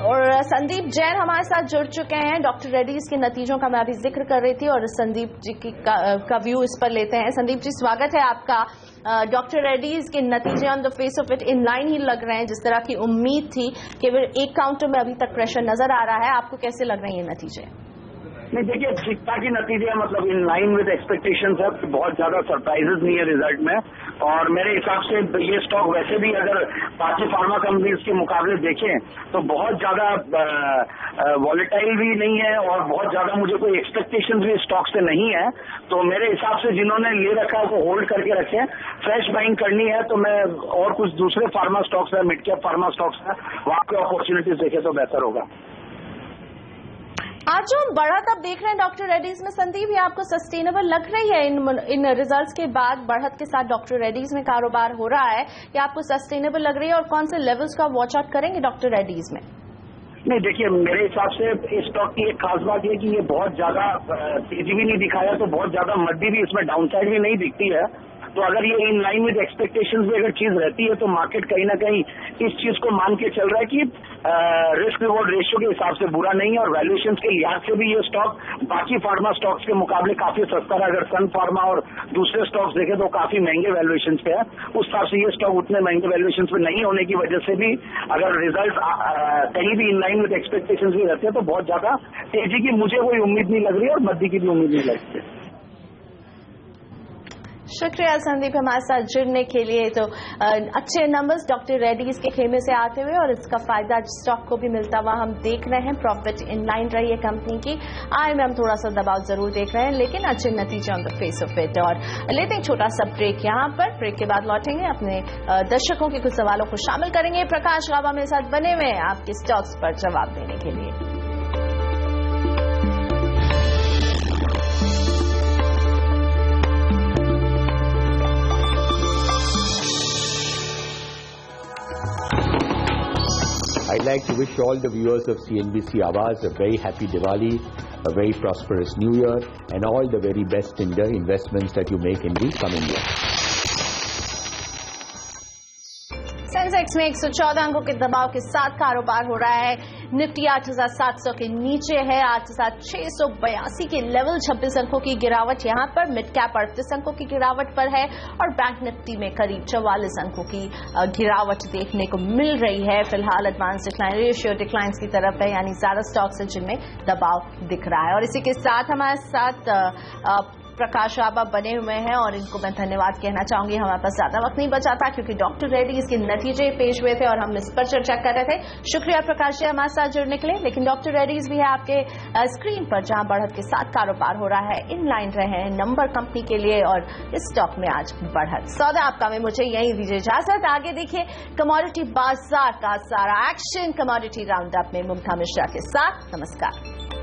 और संदीप जैन हमारे साथ जुड़ चुके हैं। डॉक्टर रेड्डीज के नतीजों का मैं अभी जिक्र कर रही थी और संदीप जी का व्यू इस पर लेते हैं। संदीप जी, स्वागत है आपका। डॉक्टर रेड्डीज के नतीजे on the face of it in line ही लग रहे हैं, जिस तरह की उम्मीद थी। केवल एक काउंटर में अभी तक प्रेशर नजर आ रहा है, आपको कैसे लग रहे हैं ये नतीजे? नहीं, देखिए ठीक ठाक ही नतीजे मतलब इन लाइन विद एक्सपेक्टेशंस है, बहुत ज्यादा सरप्राइजेस नहीं है रिजल्ट में। और मेरे हिसाब से ये स्टॉक वैसे भी अगर बाकी फार्मा कंपनीज के मुकाबले देखें तो बहुत ज्यादा वॉलेटाइल भी नहीं है और बहुत ज्यादा मुझे कोई एक्सपेक्टेशंस भी स्टॉक से नहीं है। तो मेरे हिसाब से जिन्होंने ले रखा है वो होल्ड करके रखें। फ्रेश बाइंग करनी है तो मैं और कुछ दूसरे फार्मा स्टॉक्स है, मिड कैप फार्मा स्टॉक्स है, वहां पे अपॉर्चुनिटीज देखे तो बेहतर होगा। आज जो हम बढ़त अब देख रहे हैं डॉक्टर रेड्डीज में, संदीप, ये आपको सस्टेनेबल लग रही है? इन रिजल्ट्स के बाद बढ़त के साथ डॉक्टर रेड्डीज में कारोबार हो रहा है, ये आपको सस्टेनेबल लग रही है? और कौन से लेवल्स का वॉच आउट करेंगे डॉक्टर रेड्डीज में? नहीं, देखिए मेरे हिसाब से इस स्टॉक की एक खास बात है कि ये बहुत ज्यादा तेजी भी नहीं दिखाया, तो बहुत ज्यादा मद्दी भी इसमें डाउनसाइड भी नहीं दिखती है। तो अगर ये इन लाइन विद एक्सपेक्टेशंस में अगर चीज रहती है तो मार्केट कहीं ना कहीं इस चीज को मान के चल रहा है कि रिस्क रिवॉर्ड रेशियो के हिसाब से बुरा नहीं है और वैल्यूएशंस के लिहाज से भी ये स्टॉक बाकी फार्मा स्टॉक्स के मुकाबले काफी सस्ता है। अगर सन फार्मा और दूसरे स्टॉक्स देखें तो काफी महंगे वैल्यूएशंस पे है, उस हिसाब से ये स्टॉक उतने महंगे वैल्यूएशंस पे नहीं होने की वजह से भी अगर रिजल्ट कहीं भी इन लाइन विद एक्सपेक्टेशंस भी रहते हैं तो बहुत ज्यादा तेजी की मुझे कोई उम्मीद नहीं लग रही और मद्दी की भी उम्मीद नहीं लगती है। शुक्रिया संदीप हमारे साथ जुड़ने के लिए। तो अच्छे नंबर्स डॉक्टर रेड्डीज के खेमे से आते हुए और इसका फायदा स्टॉक को भी मिलता हुआ हम देख रहे हैं। प्रॉफिट इन लाइन रही है कंपनी की, आय में हम थोड़ा सा दबाव जरूर देख रहे हैं, लेकिन अच्छे नतीजे on the face of it. और लेते हैं छोटा सा ब्रेक यहाँ पर, ब्रेक के बाद लौटेंगे, अपने दर्शकों के कुछ सवालों को शामिल करेंगे। प्रकाश काबा मेरे साथ बने हुए हैं आपके स्टॉक्स पर जवाब देने के लिए। I'd like to wish all the viewers of CNBC Awaaz a very happy Diwali, a very prosperous New Year, and all the very best in the investments that you make in the coming year. Sensex में 114 अंकों के दबाव के साथ कारोबार हो रहा है। निफ्टी 8700 के नीचे है, 8682 के लेवल, 26 अंकों की गिरावट यहां पर। मिड कैप 38 अंकों की गिरावट पर है और बैंक निफ्टी में करीब 44 अंकों की गिरावट देखने को मिल रही है। फिलहाल एडवांस डिक्लाइन रेशियो डिक्लाइंस की तरफ है, यानी ज्यादा स्टॉक्स है जिनमें दबाव दिख रहा है। और इसी के साथ हमारे साथ प्रकाश काबा बने हुए हैं और इनको मैं धन्यवाद कहना चाहूंगी। हमारे पास ज्यादा वक्त नहीं बचा था क्योंकि डॉक्टर रेड्डी इसके नतीजे पेश हुए थे और हम इस पर चर्चा कर रहे थे। शुक्रिया प्रकाश जी हमारे साथ जुड़ने के लिए। लेकिन डॉक्टर रेड्डीज भी है आपके स्क्रीन पर, जहां बढ़त के साथ कारोबार हो रहा है, इन लाइन रहे हैं नंबर कंपनी के लिए और इस स्टॉक में आज बढ़त। सौदा आपका में मुझे यही दीजिए इजाजत। आगे देखिए कमोडिटी बाजार का सारा एक्शन कमोडिटी राउंड अप में मुमता मिश्रा के साथ। नमस्कार।